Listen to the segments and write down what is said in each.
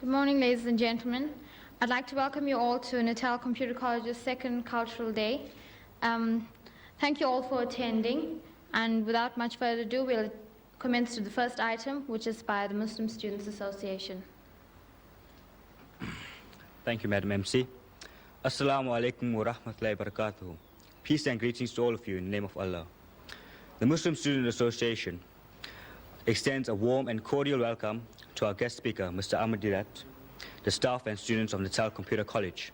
Good morning, ladies and gentlemen. I'd like to welcome you all to Natal Computer College's second Cultural Day. Thank you all for attending, and without much further ado, we'll commence to the first item, which is by the Muslim Students Association. Thank you, Madam MC. Assalamu alaikum wa rahmatullahi wa barakatuh. Peace and greetings to all of you in the name of Allah. The Muslim Student Association extends a warm and cordial welcome to our guest speaker, Mr. Ahmed Didat, the staff and students of Natal Computer College.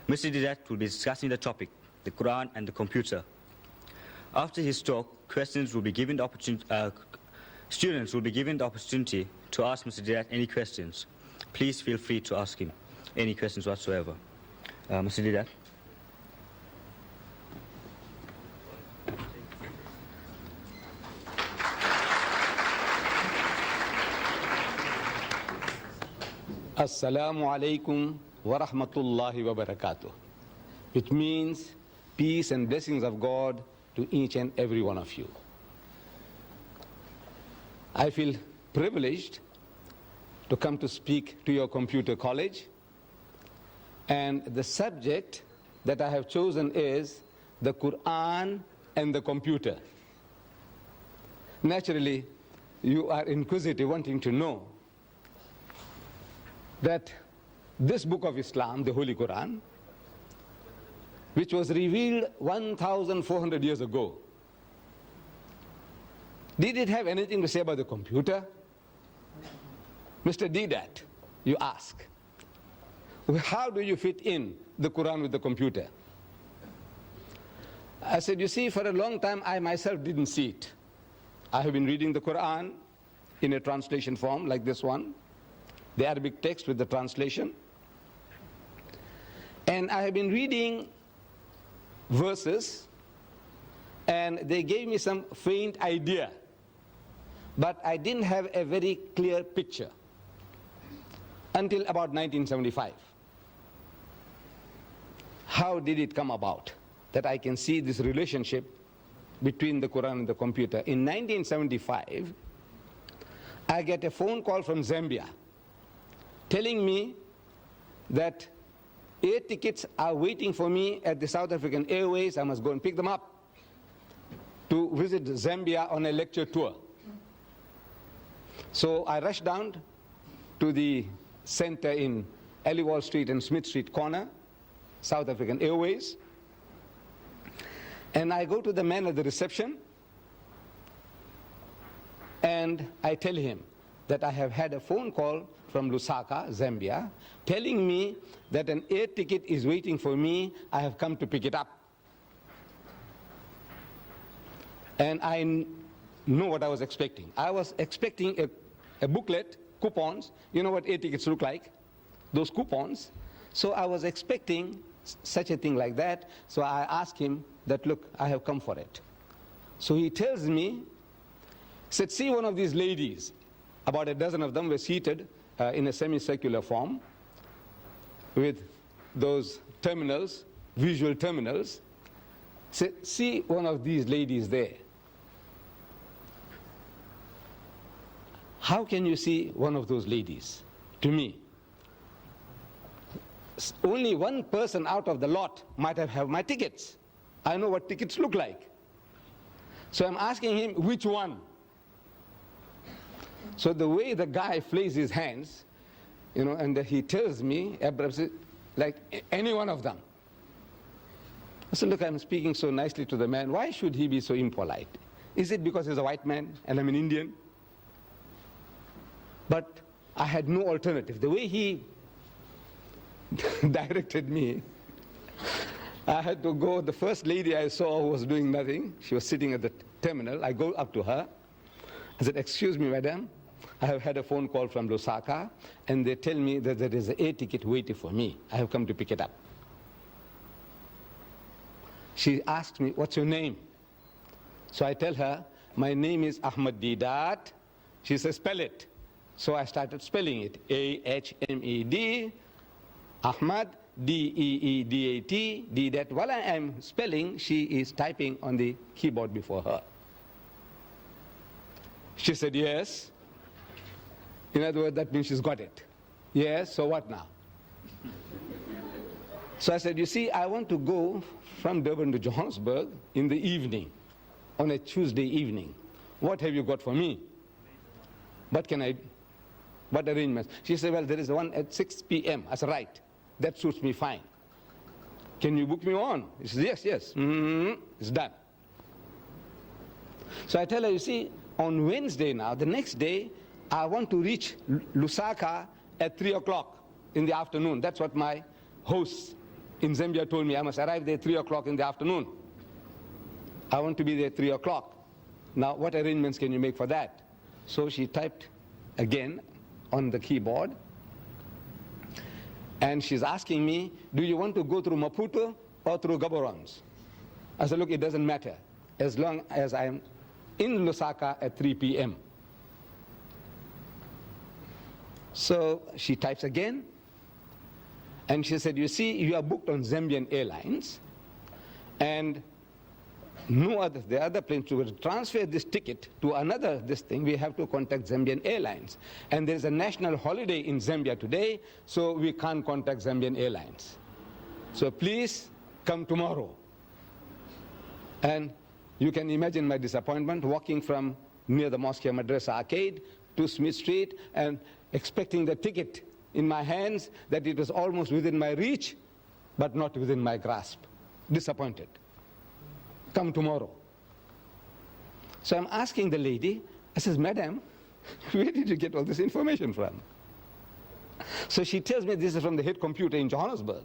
Mr. Didat will be discussing the topic, the Quran and the computer. After his talk, students will be given the opportunity to ask Mr. Didat any questions. Please feel free to ask him any questions whatsoever. Mr. Didat. Assalamu alaikum wa rahmatullahi wa barakatuh, which means peace and blessings of God to each and every one of you. I feel privileged to come to speak to your computer college, and the subject that I have chosen is the Quran and the computer. Naturally, you are inquisitive, wanting to know that this book of Islam, the Holy Quran, which was revealed 1,400 years ago, did it have anything to say about the computer? Mr. Didat, you ask, how do you fit in the Quran with the computer? I said, you see, for a long time I myself didn't see it. I have been reading the Quran in a translation form like this one, the Arabic text with the translation. And I have been reading verses, and they gave me some faint idea, but I didn't have a very clear picture until about 1975. How did it come about that I can see this relationship between the Quran and the computer? In 1975, I get a phone call from Zambia telling me that air tickets are waiting for me at the South African Airways. I must go and pick them up to visit Zambia on a lecture tour. So I rushed down to the center in Aliwal Street and Smith Street corner, South African Airways, and I go to the man at the reception, and I tell him that I have had a phone call from Lusaka, Zambia, telling me that an air ticket is waiting for me. I have come to pick it up. And I know what I was expecting. I was expecting a booklet, coupons. You know what air tickets look like? Those coupons. So I was expecting such a thing like that. So I asked him that, look, I have come for it. So he tells me, said, see one of these ladies. About a dozen of them were seated in a semicircular form with those terminals, visual terminals. Said, see one of these ladies there. How can you see one of those ladies? To me, only one person out of the lot might have my tickets. I know what tickets look like. So I'm asking him, which one? So the way the guy flays his hands, you know, and he tells me, like any one of them. I said, look, I'm speaking so nicely to the man. Why should he be so impolite? Is it because he's a white man and I'm an Indian? But I had no alternative. The way he directed me, I had to go. The first lady I saw who was doing nothing, she was sitting at the terminal. I go up to her. I said, excuse me, madam, I have had a phone call from Lusaka, and they tell me that there is an air ticket waiting for me. I have come to pick it up. She asked me, what's your name? So I tell her, my name is Ahmed Didat. She says, spell it. So I started spelling it, A-H-M-E-D, Ahmad, D-E-E-D-A-T, Didat. While I am spelling, she is typing on the keyboard before her. She said, yes. In other words, that means she's got it. Yes, so what now? So I said, you see, I want to go from Durban to Johannesburg in the evening, on a Tuesday evening. What have you got for me? What arrangements? She said, well, there is one at 6 p.m. I said, right, that suits me fine. Can you book me on? She says, yes, yes. It's done. So I tell her, you see, on Wednesday now, the next day, I want to reach Lusaka at 3 o'clock in the afternoon. That's what my host in Zambia told me. I must arrive there at 3 o'clock in the afternoon. I want to be there at 3 o'clock. Now, what arrangements can you make for that? So she typed again on the keyboard. And she's asking me, do you want to go through Maputo or through Gaborone? I said, look, it doesn't matter, as long as I'm in Lusaka at 3 p.m. So she types again, and she said, you see, you are booked on Zambian Airlines, and the other plane to transfer this ticket to another we have to contact Zambian Airlines. And there's a national holiday in Zambia today, so we can't contact Zambian Airlines. So please come tomorrow. And you can imagine my disappointment walking from near the Mosque Madrasa Arcade to Smith Street and expecting the ticket in my hands, that it was almost within my reach, but not within my grasp. Disappointed. Come tomorrow. So I'm asking the lady, I says, madam, where did you get all this information from? So she tells me this is from the head computer in Johannesburg.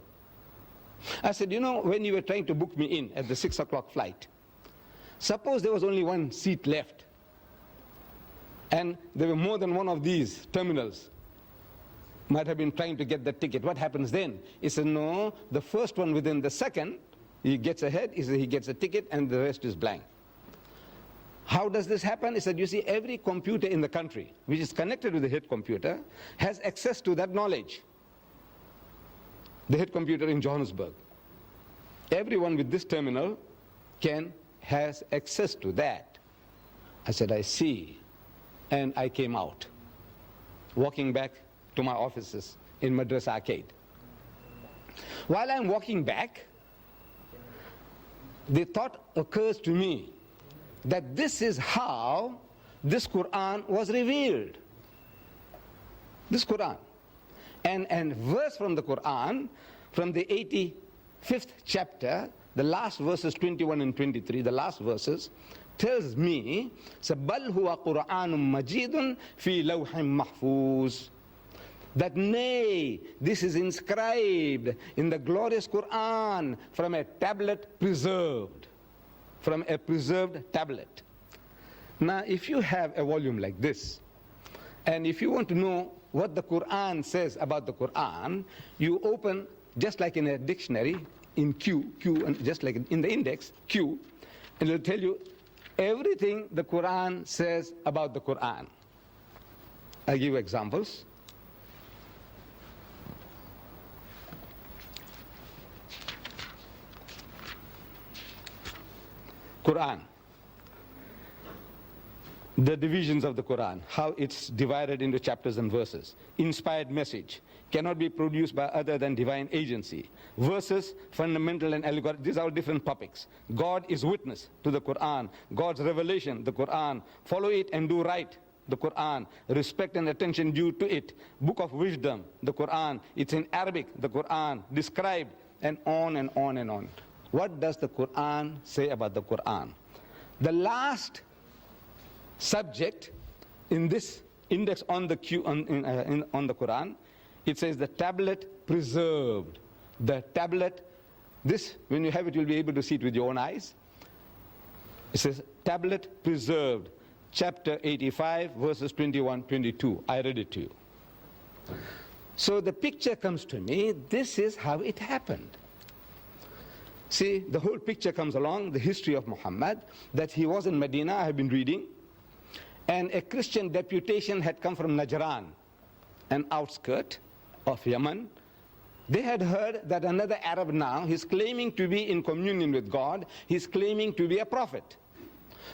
I said, you know, when you were trying to book me in at the 6 o'clock flight, suppose there was only one seat left, and there were more than one of these terminals might have been trying to get the ticket. What happens then? He said, no, the first one within the second, he gets ahead, he gets a ticket, and the rest is blank. How does this happen? He said, you see, every computer in the country, which is connected with the head computer, has access to that knowledge. The head computer in Johannesburg. Everyone with this terminal has access to that. I said, I see. And I came out, walking back to my offices in Madrasa Arcade. While I'm walking back, the thought occurs to me that this is how this Quran was revealed. This Quran. And verse from the Quran, from the 85th chapter, the last verses 21 and 23, the last verses, tells me, بَلْ هُوَ قُرْآنٌ مَجِيدٌ فِي لَوْحٍ مَحْفُوظٍ, that nay, this is inscribed in the glorious Quran from a tablet preserved, from a preserved tablet. Now, if you have a volume like this, and if you want to know what the Quran says about the Quran, you open, just like in a dictionary, in Q, and just like in the index, Q, and it will tell you everything the Quran says about the Quran. I'll give you examples. Quran. The divisions of the Quran, how it's divided into chapters and verses. Inspired message cannot be produced by other than divine agency. Verses, fundamental and allegorical, these are all different topics. God is witness to the Quran. God's revelation, the Quran. Follow it and do right, the Quran. Respect and attention due to it. Book of wisdom, the Quran. It's in Arabic, the Quran. Described, and on and on and on. What does the Quran say about the Quran? The last subject in this index on the on the Quran, it says the tablet preserved. The tablet, this, when you have it, you'll be able to see it with your own eyes. It says tablet preserved, chapter 85, verses 21, 22. I read it to you. So the picture comes to me, this is how it happened. See, the whole picture comes along, the history of Muhammad, that he was in Medina, I have been reading, and a Christian deputation had come from Najran, an outskirt of Yemen. They had heard that another Arab now, he's claiming to be in communion with God, he's claiming to be a prophet.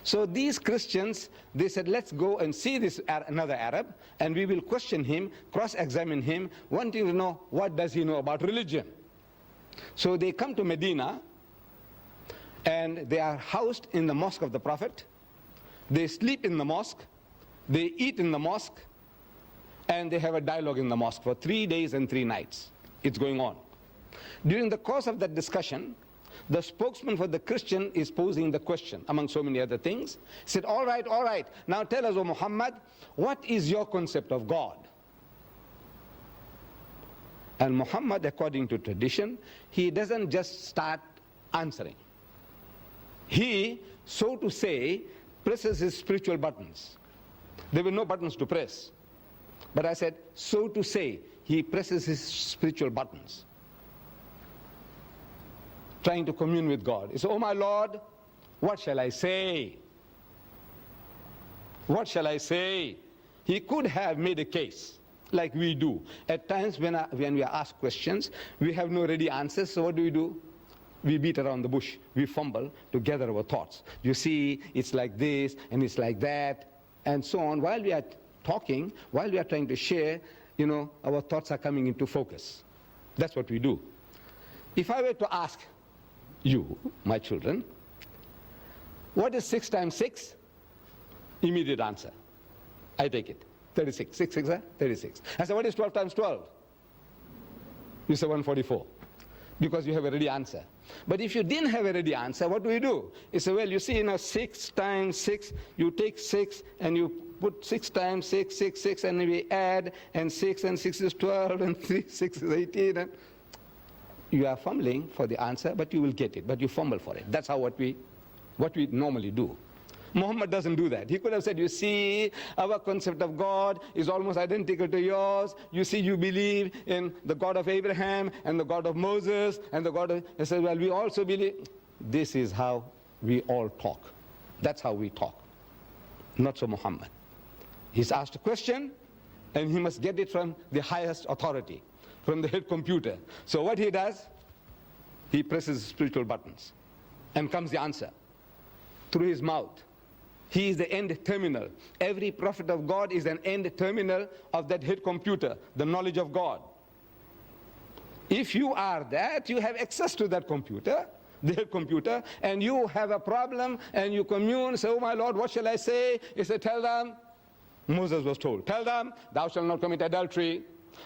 So these Christians, they said, let's go and see this another Arab, and we will question him, cross-examine him, wanting to know what does he know about religion. So they come to Medina, and they are housed in the mosque of the Prophet. They sleep in the mosque, they eat in the mosque, and they have a dialogue in the mosque for 3 days and 3 nights. It's going on. During the course of that discussion, the spokesman for the Christian is posing the question, among so many other things. He said, all right, now tell us, O Muhammad, what is your concept of God? And Muhammad, according to tradition, he doesn't just start answering. He, so to say, presses his spiritual buttons. There were no buttons to press. But I said, so to say, he presses his spiritual buttons, trying to commune with God. He said, oh my Lord, what shall I say? What shall I say? He could have made a case, like we do. At times when we are asked questions, we have no ready answers, so what do? We beat around the bush. We fumble to gather our thoughts. You see, it's like this, and it's like that, and so on. While we are talking, while we are trying to share, our thoughts are coming into focus. That's what we do. If I were to ask you, my children, what is 6 times 6? Immediate answer. I take it. 36. 6 6 36. I say, what is 12 times 12? You say 144. Because you have a ready answer. But if you didn't have a ready answer, what do? You say, well, you see, 6 times 6, you take 6 and you put 6 times 6, 6, 6, and we add, and 6 is 12, and 3, 6 is 18. And you are fumbling for the answer, but you will get it, but you fumble for it. That's how what we normally do. Muhammad doesn't do that. He could have said, you see, our concept of God is almost identical to yours. You see, you believe in the God of Abraham and the God of Moses and the God of... He said, well, we also believe... This is how we all talk. That's how we talk. Not so Muhammad. He's asked a question, and he must get it from the highest authority, from the head computer. So what he does, he presses spiritual buttons, and comes the answer through his mouth. He is the end terminal. Every prophet of God is an end terminal of that head computer, the knowledge of God. If you are that, you have access to that computer, the head computer, and you have a problem, and you commune, say, oh my Lord, what shall I say? He said, tell them, Moses was told, tell them, thou shalt not commit adultery,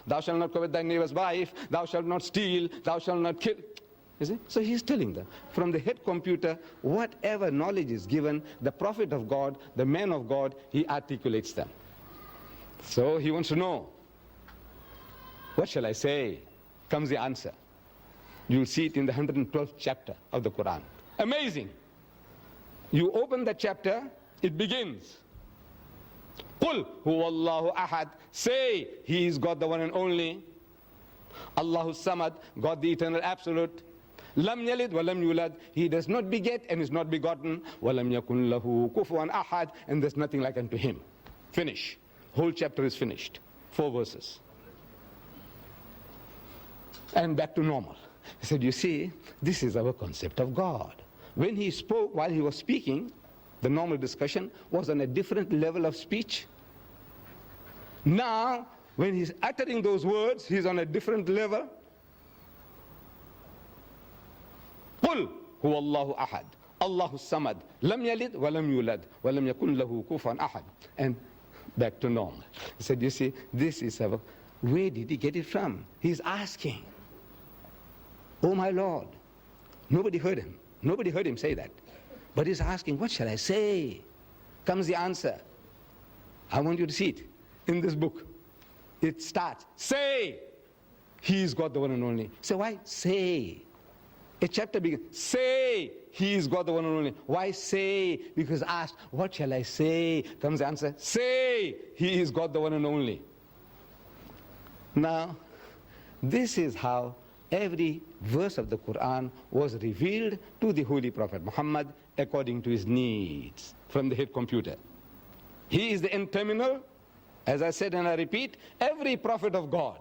thou shalt not covet thy neighbor's wife, thou shalt not steal, thou shalt not kill. You see? So he's telling them, from the head computer, whatever knowledge is given, the prophet of God, the man of God, he articulates them. So he wants to know, what shall I say? Comes the answer. You'll see it in the 112th chapter of the Quran. Amazing. You open that chapter, it begins. Qul huwallahu ahad. Say, he is God the one and only. Allahu samad, God the eternal absolute. Lam yalid wa lam yulad. He does not beget and is not begotten. Wa lam yakun lahu kufuwan ahad. And there's nothing like unto him. Finish. Whole chapter is finished. 4 verses. And back to normal. He said, you see, this is our concept of God. When he spoke, while he was speaking, the normal discussion was on a different level of speech. Now, when he's uttering those words, he's on a different level. قُلْ هُوَ اللَّهُ أَحَدٌ اللَّهُ الصَّمَدُ لَمْ يَلِدْ وَلَمْ يُولَدْ وَلَمْ يَكُنْ لَهُ كُفُوًا أَحَدٌ. And back to normal. He said, you see, this is our... Where did he get it from? He's asking. Oh my Lord. Nobody heard him. Nobody heard him say that. But he's asking, what shall I say? Comes the answer. I want you to see it in this book. It starts, say, he's God the one and only. Say, why? Say. A chapter begins, say, he is God the one and only. Why say? Because asked, what shall I say? Comes the answer, say, he is God the one and only. Now, this is how every verse of the Quran was revealed to the Holy Prophet Muhammad according to his needs from the head computer. He is the end terminal. As I said and I repeat, every prophet of God,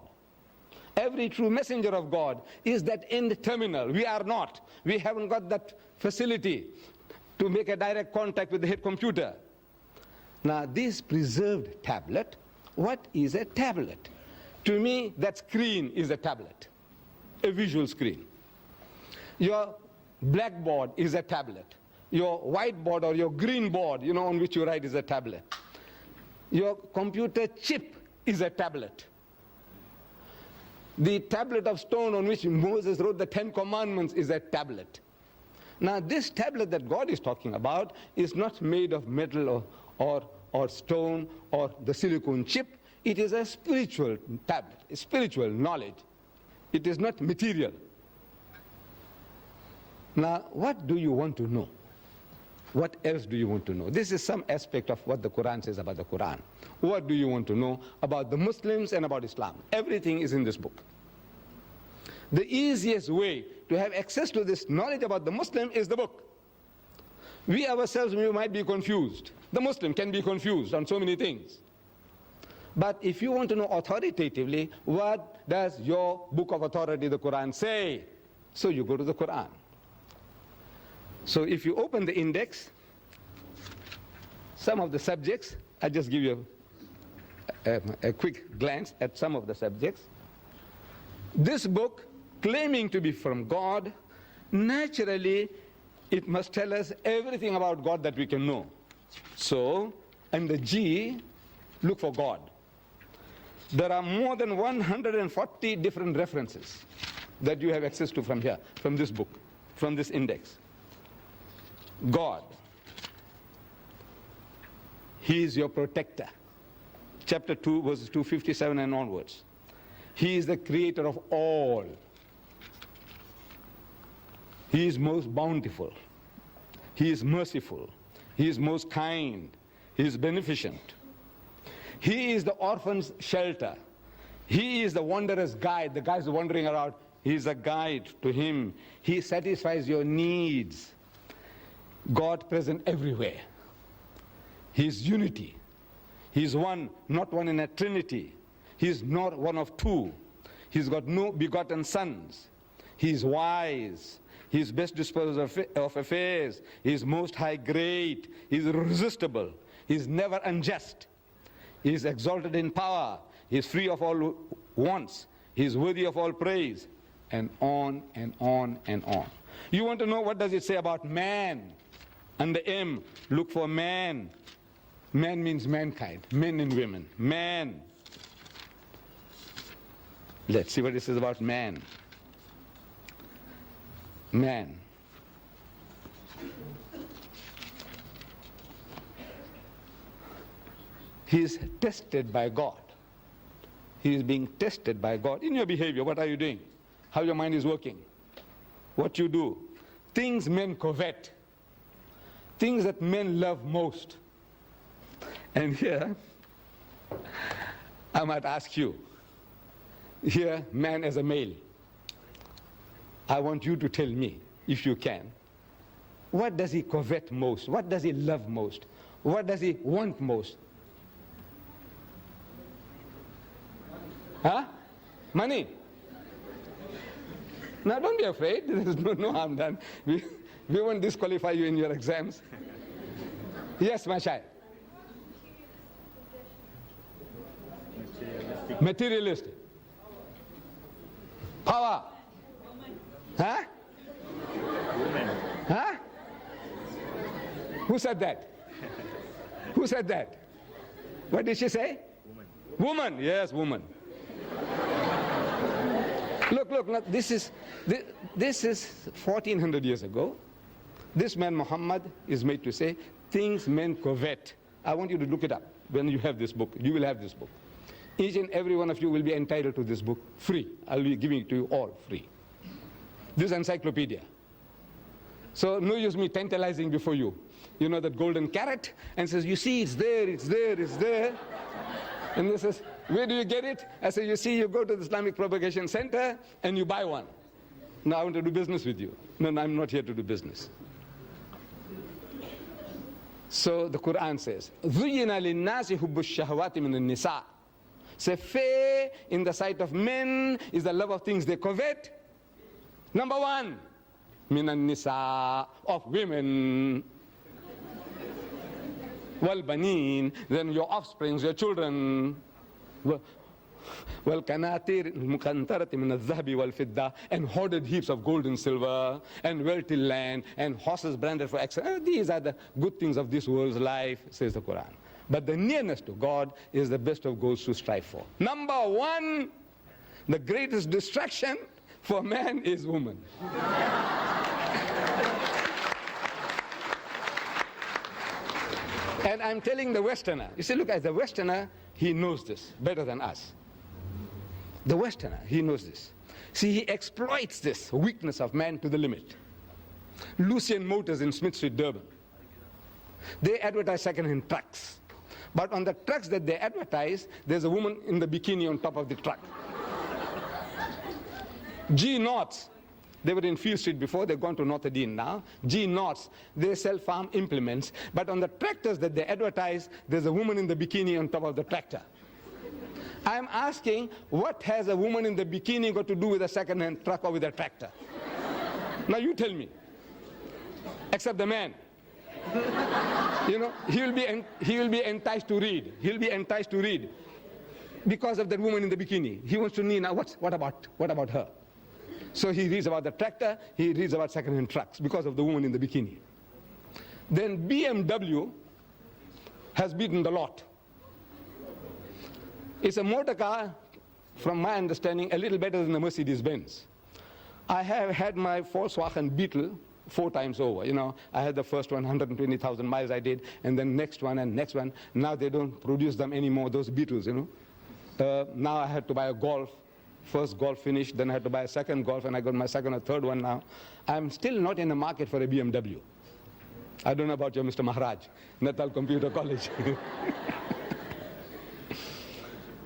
every true messenger of God is that end terminal. We are not. We haven't got that facility. to make a direct contact with the head computer. Now, this preserved tablet, what is a tablet? To me, that screen is a tablet, a visual screen. Your blackboard is a tablet. Your whiteboard or your green board, on which you write is a tablet. Your computer chip is a tablet. The tablet of stone on which Moses wrote the 10 Commandments is a tablet. Now, this tablet that God is talking about is not made of metal or stone or the silicone chip. It is a spiritual tablet, a spiritual knowledge. It is not material. Now, what do you want to know? What else do you want to know? This is some aspect of what the Quran says about the Quran. What do you want to know about the Muslims and about Islam? Everything is in this book. The easiest way to have access to this knowledge about the Muslim is the book. We ourselves, we might be confused. The Muslim can be confused on so many things. But if you want to know authoritatively, what does your book of authority, the Quran, say? So you go to the Quran. So if you open the index, some of the subjects, I'll just give you a quick glance at some of the subjects. This book, claiming to be from God, naturally, it must tell us everything about God that we can know. So, under G, look for God. There are more than 140 different references that you have access to from here, from this book, from this index. God. He is your protector. Chapter 2, verses 257 and onwards. He is the creator of all. He is most bountiful. He is merciful. He is most kind. He is beneficent. He is the orphan's shelter. He is the wanderer's guide. The guy is wandering around. He is a guide to him. He satisfies your needs. God present everywhere. He is unity. He is one, not one in a trinity. He is not one of two. He's got no begotten sons. He is wise. He is best disposer of affairs. He is most high great. He is irresistible. He is never unjust. He is exalted in power. He is free of all wants. He is worthy of all praise. And on and on and on. You want to know what does it say about man? Under M, look for man. Man means mankind, men and women. Man. Let's see what it says about man. Man. He is tested by God. He is being tested by God. In your behavior, what are you doing? How your mind is working? What you do? Things men covet. Things that men love most. And here, I might ask you, here, man as a male, I want you to tell me, if you can, what does he covet most? What does he love most? What does he want most? Huh? Money. Now don't be afraid, there's no harm done. We won't disqualify you in your exams. Yes, my child. Materialistic. Power. Huh? Huh? Who said that? Who said that? What did she say? Woman. Yes, woman. Look, this is 1400 years ago. This man Muhammad is made to say, things men covet. I want you to look it up when you have this book. You will have this book. Each and every one of you will be entitled to this book free. I'll be giving it to you all free. This encyclopedia. So no use me tantalizing before you. You know that golden carrot? And says, you see, it's there, it's there, it's there. And this says, where do you get it? I say, you see, you go to the Islamic Propagation Center and you buy one. Now I want to do business with you. No, I'm not here to do business. So the Quran says, ذُيِّنَ لِلنَّاسِ حُبُّ الشَّهَوَاتِ مِنَ النِّسَاءِ. Say, fair in the sight of men is the love of things they covet. Number one, مِنَ النِّسَاءِ, of women. وَالْبَنِينَ, then your offsprings, your children. وَالْقَنَاطِيرِ الْمُقَنْطَرَةِ مِنَ الذَّهَبِ وَالْفِضَّةِ, and hoarded heaps of gold and silver, and wealthy land, and horses branded for excellence. These are the good things of this world's life, says the Quran. But the nearness to God is the best of goals to strive for. Number one, the greatest distraction for man is woman. And I'm telling the Westerner, you see, look, as the Westerner, he knows this better than us. The Westerner, he knows this. See, he exploits this weakness of man to the limit. Lucien Motors in Smith Street, Durban, they advertise second-hand trucks. But on the trucks that they advertise, there's a woman in the bikini on top of the truck. G Knots, they were in Field Street before, they've gone to North Dean now. G Knots, they sell farm implements, but on the tractors that they advertise, there's a woman in the bikini on top of the tractor. I'm asking, what has a woman in the bikini got to do with a second-hand truck or with a tractor? Now you tell me. Except the man. You know, he will be enticed to read. He'll be enticed to read because of that woman in the bikini. He wants to know, now what about her? So he reads about the tractor, he reads about second-hand trucks because of the woman in the bikini. Then BMW has beaten the lot. It's a motor car, from my understanding, a little better than the Mercedes-Benz. I have had my Volkswagen Beetle 4 times over. You know, I had the first one, 120,000 miles I did, and then next one and next one. Now they don't produce them anymore, those Beetles, you know. Now I had to buy a Golf. First Golf finished, then I had to buy a second Golf, and I got my second or third one now. I'm still not in the market for a BMW. I don't know about your Mr. Maharaj, Natal Computer College.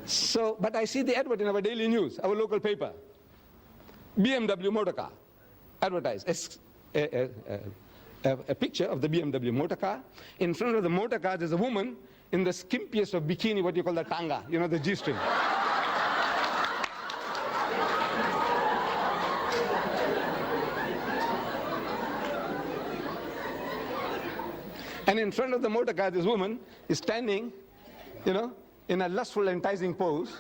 So, but I see the advert in our daily news, our local paper. BMW motor car, advertised. A picture of the BMW motor car. In front of the motor car, there's a woman in the skimpiest of bikini, what you call the tanga, you know, the G-string. And in front of the motor car, this woman is standing, you know, in a lustful, enticing pose.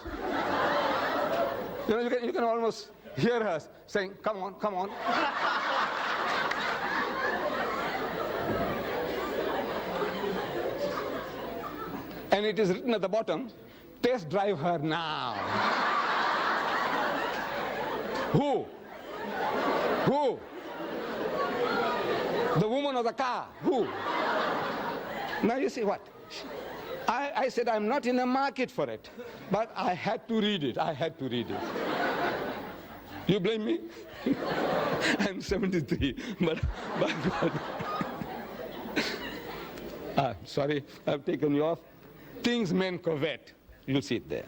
You know, you can almost hear her saying, come on, come on. And it is written at the bottom, test drive her now. Who? Who? The woman or the car? Who? Now you see what? I said I'm not in the market for it, but I had to read it. I had to read it. You blame me? I'm 73, but sorry, I've taken you off. Things men covet, you'll see it there.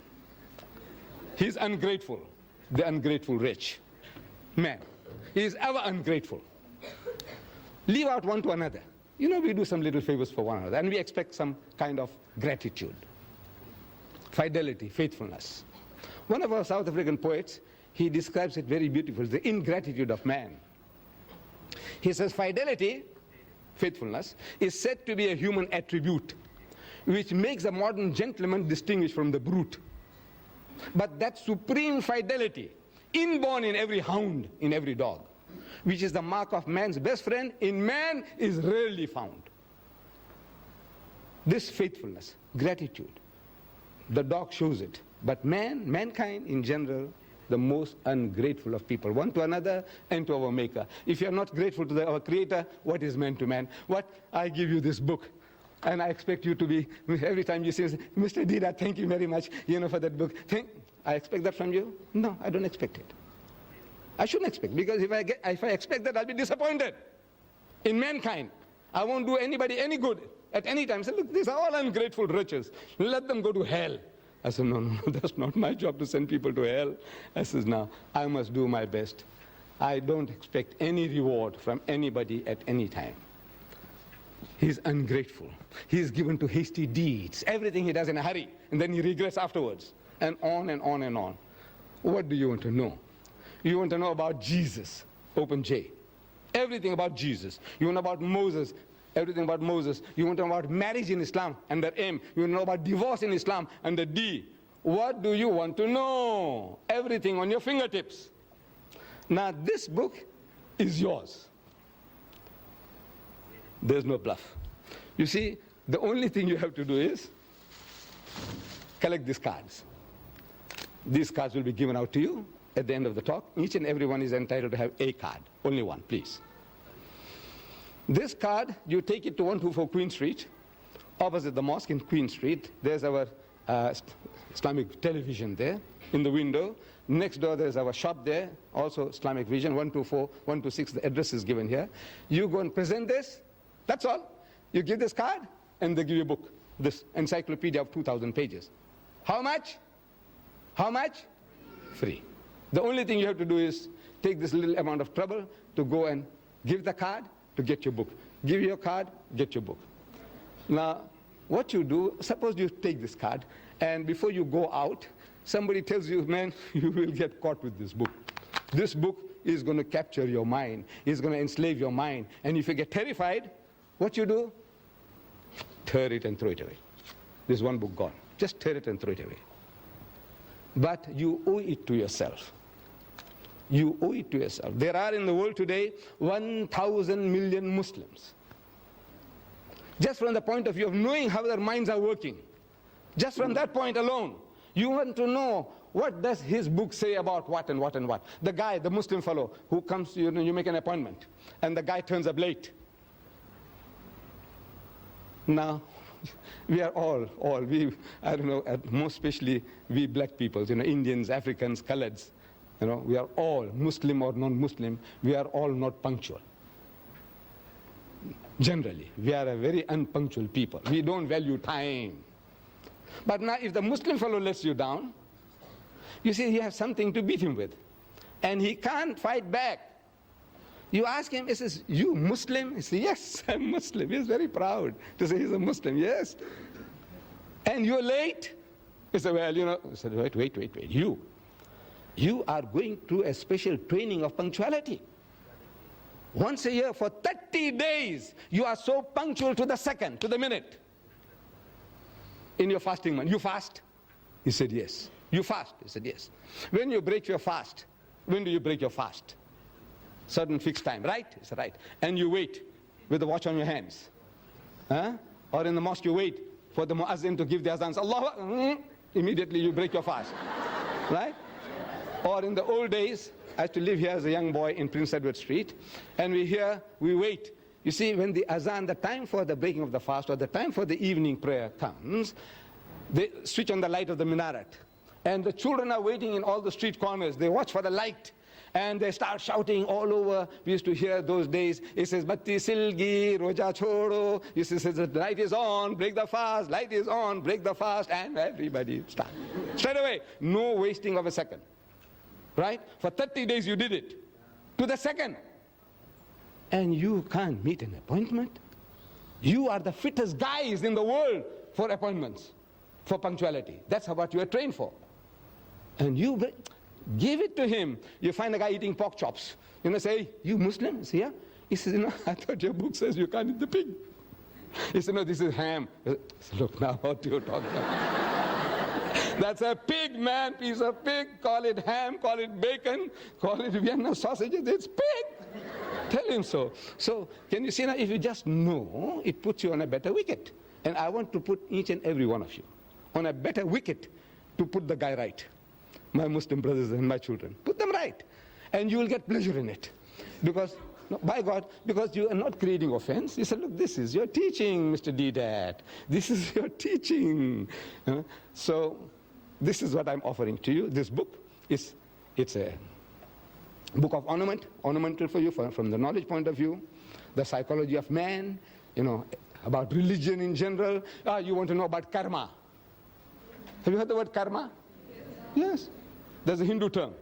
He's ungrateful, the ungrateful rich man. He is ever ungrateful. Leave out one to another. You know, we do some little favors for one another, and we expect some kind of gratitude. Fidelity, faithfulness. One of our South African poets, he describes it very beautifully, the ingratitude of man. He says, fidelity, faithfulness, is said to be a human attribute, which makes a modern gentleman distinguished from the brute. But that supreme fidelity, inborn in every hound, in every dog, which is the mark of man's best friend, in man is rarely found. This faithfulness, gratitude, the dog shows it. But mankind in general, the most ungrateful of people, one to another and to our Maker. If you are not grateful to our Creator, what is man to man? What? I give you this book, and I expect you to be, every time you say, Mr. Dida, thank you very much, you know, for that book. I expect that from you? No, I don't expect it. I shouldn't expect, because if I expect that, I'll be disappointed in mankind. I won't do anybody any good at any time. Say, look, these are all ungrateful wretches. Let them go to hell. I said, no, that's not my job to send people to hell. I said, no, I must do my best. I don't expect any reward from anybody at any time. He's ungrateful. He's given to hasty deeds. Everything he does in a hurry, and then he regrets afterwards. And on and on and on. What do you want to know? You want to know about Jesus, open J. Everything about Jesus. You want about Moses, everything about Moses. You want to know about marriage in Islam, under M. You want to know about divorce in Islam, under D. What do you want to know? Everything on your fingertips. Now, this book is yours. There's no bluff. You see, the only thing you have to do is collect these cards. These cards will be given out to you at the end of the talk. Each and every one is entitled to have a card. Only one, please. This card, you take it to 124 Queen Street, opposite the mosque in Queen Street. There's our Islamic television there in the window. Next door, there's our shop there, also Islamic Vision, 124, 126, the address is given here. You go and present this, that's all. You give this card, and they give you a book, this encyclopedia of 2,000 pages. How much? How much? Free. The only thing you have to do is take this little amount of trouble to go and give the card to get your book. Give your card, get your book. Now, what you do, suppose you take this card, and before you go out, somebody tells you, man, you will get caught with this book. This book is going to capture your mind. It's going to enslave your mind. And if you get terrified, what you do? Tear it and throw it away. There's one book gone. Just tear it and throw it away. But you owe it to yourself. You owe it to yourself. There are in the world today 1,000 million Muslims. Just from the point of view of knowing how their minds are working, just from that point alone, you want to know what does his book say about what and what and what. The guy, the Muslim fellow who comes to you, you make an appointment, and the guy turns up late. Now, we are I don't know, most especially we black people, Indians, Africans, Coloreds, we are all, Muslim or non-Muslim, we are all not punctual. Generally, we are a very unpunctual people. We don't value time. But now, if the Muslim fellow lets you down, you see, you have something to beat him with. And he can't fight back. You ask him, he says, you Muslim? He says, yes, I'm Muslim. He's very proud to say he's a Muslim, yes. And you're late? He said, well, he said, wait. You are going through a special training of punctuality. Once a year for 30 days, you are so punctual to the second, to the minute. In your fasting month, you fast? He said, yes. You fast? He said, yes. When you break your fast, when do you break your fast? Certain fixed time, right? He said, right. And you wait with the watch on your hands. Or in the mosque, you wait for the muazzin to give the azans. Allah, immediately you break your fast. Right? Or in the old days, I used to live here as a young boy in Prince Edward Street, and we wait. You see, when the azan, the time for the breaking of the fast, or the time for the evening prayer comes, they switch on the light of the minaret. And the children are waiting in all the street corners. They watch for the light. And they start shouting all over. We used to hear those days. It says, Batti Silgi, Roja Chodo. It says, the light is on, break the fast. Light is on, break the fast. And everybody starts. Straight away. No wasting of a second. Right? For 30 days you did it. To the second. And you can't meet an appointment. You are the fittest guys in the world for appointments, for punctuality. That's what you are trained for. And you give it to him. You find a guy eating pork chops. Say, hey, you Muslim? He says, yeah. He says, I thought your book says you can't eat the pig. He said, no, this is ham. I said, look, now what do you talk about? That's a pig, man, piece of pig. Call it ham, call it bacon, call it Vienna sausages. It's pig. Tell him so. So, can you see now, if you just know, it puts you on a better wicket. And I want to put each and every one of you on a better wicket to put the guy right. My Muslim brothers and my children. Put them right. And you will get pleasure in it. Because, no, by God, because you are not creating offense. You say, look, this is your teaching, Mr. Deedat. This is your teaching. So, this is what I'm offering to you. This book, it's a book of ornamental for you from the knowledge point of view, the psychology of man, about religion in general. You want to know about karma. Have you heard the word karma? Yes. There's a Hindu term,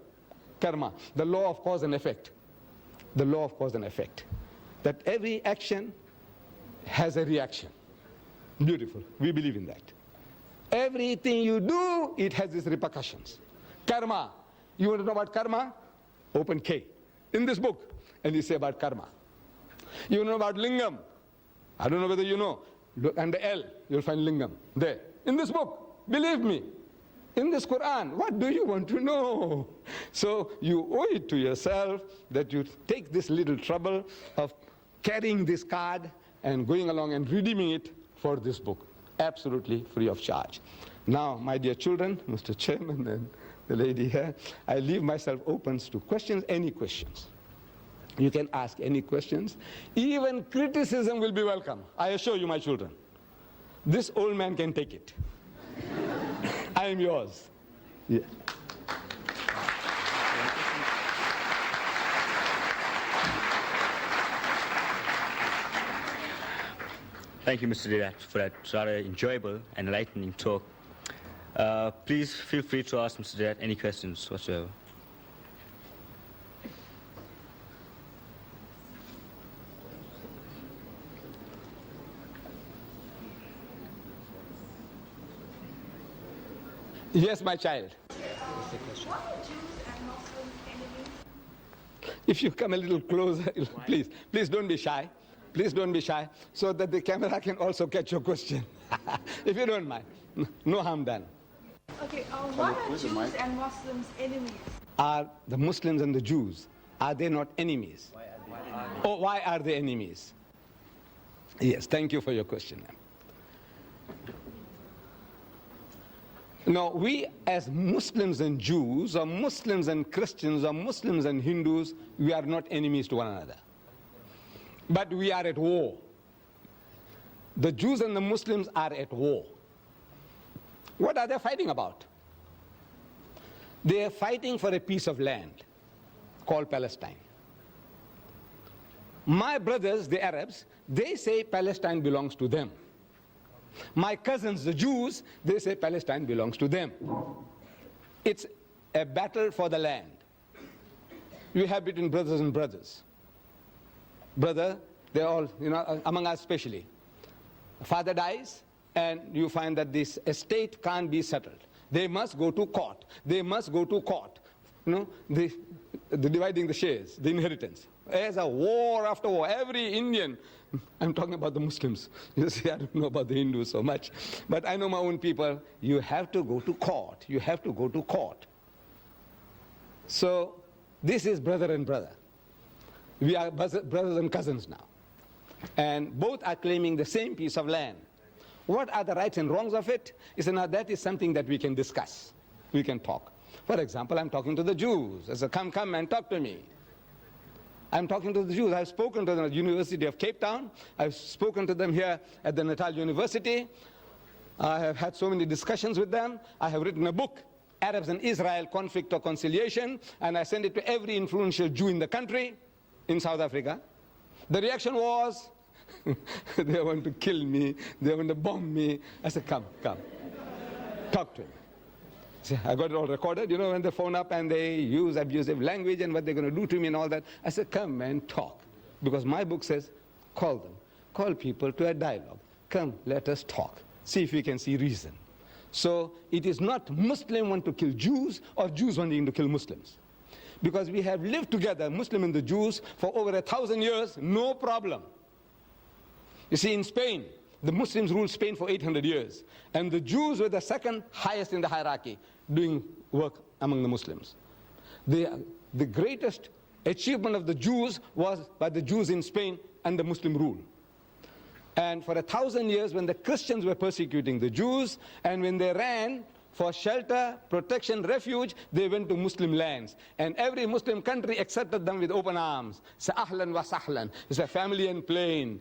karma, the law of cause and effect. The law of cause and effect. That every action has a reaction. Beautiful. We believe in that. Everything you do, it has its repercussions. Karma. You want to know about karma? Open K in this book, and you say about karma. You know about lingam. I don't know whether you know. Look under L, you'll find Lingam. There. In this book, believe me. In this Quran, what do you want to know? So you owe it to yourself that you take this little trouble of carrying this card and going along and redeeming it for this book. Absolutely free of charge. Now, my dear children, Mr. Chairman and the lady here, I leave myself open to questions, any questions. You can ask any questions. Even criticism will be welcome. I assure you, my children. This old man can take it. I am yours. Yeah. Thank you, Mr. Didat, for that rather enjoyable and enlightening talk. Please feel free to ask Mr. Didat any questions whatsoever. Yes, my child. Why are Jews and Muslims enemies? If you come a little closer, please don't be shy. Please don't be shy, so that the camera can also catch your question. If you don't mind. No harm done. Okay, why are Jews and Muslims enemies? Are the Muslims and the Jews, are they not enemies? Why are they enemies? Yes, thank you for your question. Now, we as Muslims and Jews, or Muslims and Christians, or Muslims and Hindus, we are not enemies to one another. But we are at war. The Jews and the Muslims are at war. What are they fighting about? They are fighting for a piece of land called Palestine. My brothers, the Arabs, they say Palestine belongs to them. My cousins, the Jews, they say Palestine belongs to them. It's a battle for the land. You have between brothers and brothers. Brother, they're all, among us especially. Father dies, and you find that this estate can't be settled. They must go to court. They must go to court. The dividing the shares, the inheritance. There's a war after war. Every Indian, I'm talking about the Muslims. You see, I don't know about the Hindus so much. But I know my own people. You have to go to court. You have to go to court. So this is brother and brother. We are brothers and cousins now. And both are claiming the same piece of land. What are the rights and wrongs of it? Now that is something that we can discuss. We can talk. For example, I'm talking to the Jews. I say, come and talk to me. I'm talking to the Jews. I've spoken to them at the University of Cape Town. I've spoken to them here at the Natal University. I have had so many discussions with them. I have written a book, Arabs and Israel, Conflict or Conciliation, and I sent it to every influential Jew in the country, in South Africa. The reaction was, they want to kill me, they want to bomb me. I said, come, talk to me. So I got it all recorded, when they phone up and they use abusive language and what they're going to do to me and all that. I said, come and talk. Because my book says, call them. Call people to a dialogue. Come, let us talk. See if we can see reason. So it is not Muslim want to kill Jews or Jews wanting to kill Muslims. Because we have lived together, Muslim and the Jews, for over 1,000 years, no problem. You see, in Spain, the Muslims ruled Spain for 800 years. And the Jews were the second highest in the hierarchy, doing work among the Muslims. The greatest achievement of the Jews was by the Jews in Spain under Muslim rule. And for 1,000 years, when the Christians were persecuting the Jews, and when they ran for shelter, protection, refuge, they went to Muslim lands. And every Muslim country accepted them with open arms. Say, ahlan wa sahlan. It's a family and plain,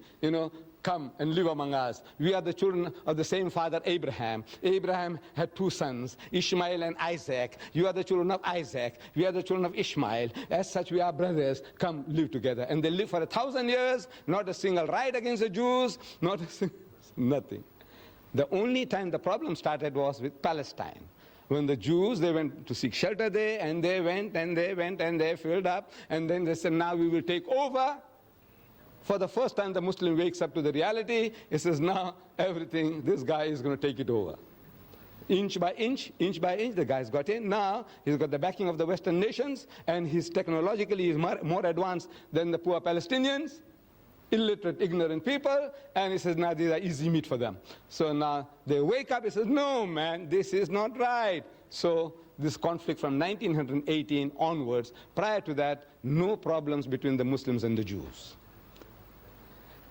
come and live among us. We are the children of the same father, Abraham. Abraham had 2 sons, Ishmael and Isaac. You are the children of Isaac. We are the children of Ishmael. As such, we are brothers. Come live together. And they lived for 1,000 years, not a single riot against the Jews, not a single, nothing. The only time the problem started was with Palestine. When the Jews, they went to seek shelter there, and they went, and they filled up, and then they said, now we will take over. For the first time, the Muslim wakes up to the reality. He says, now everything, this guy is going to take it over. Inch by inch, the guy's got in. Now, he's got the backing of the Western nations, and he's technologically more advanced than the poor Palestinians. illiterate, ignorant people, and he says, now these are easy meat for them. So now they wake up, he says, no, man, this is not right. So this conflict from 1918 onwards, prior to that, no problems between the Muslims and the Jews.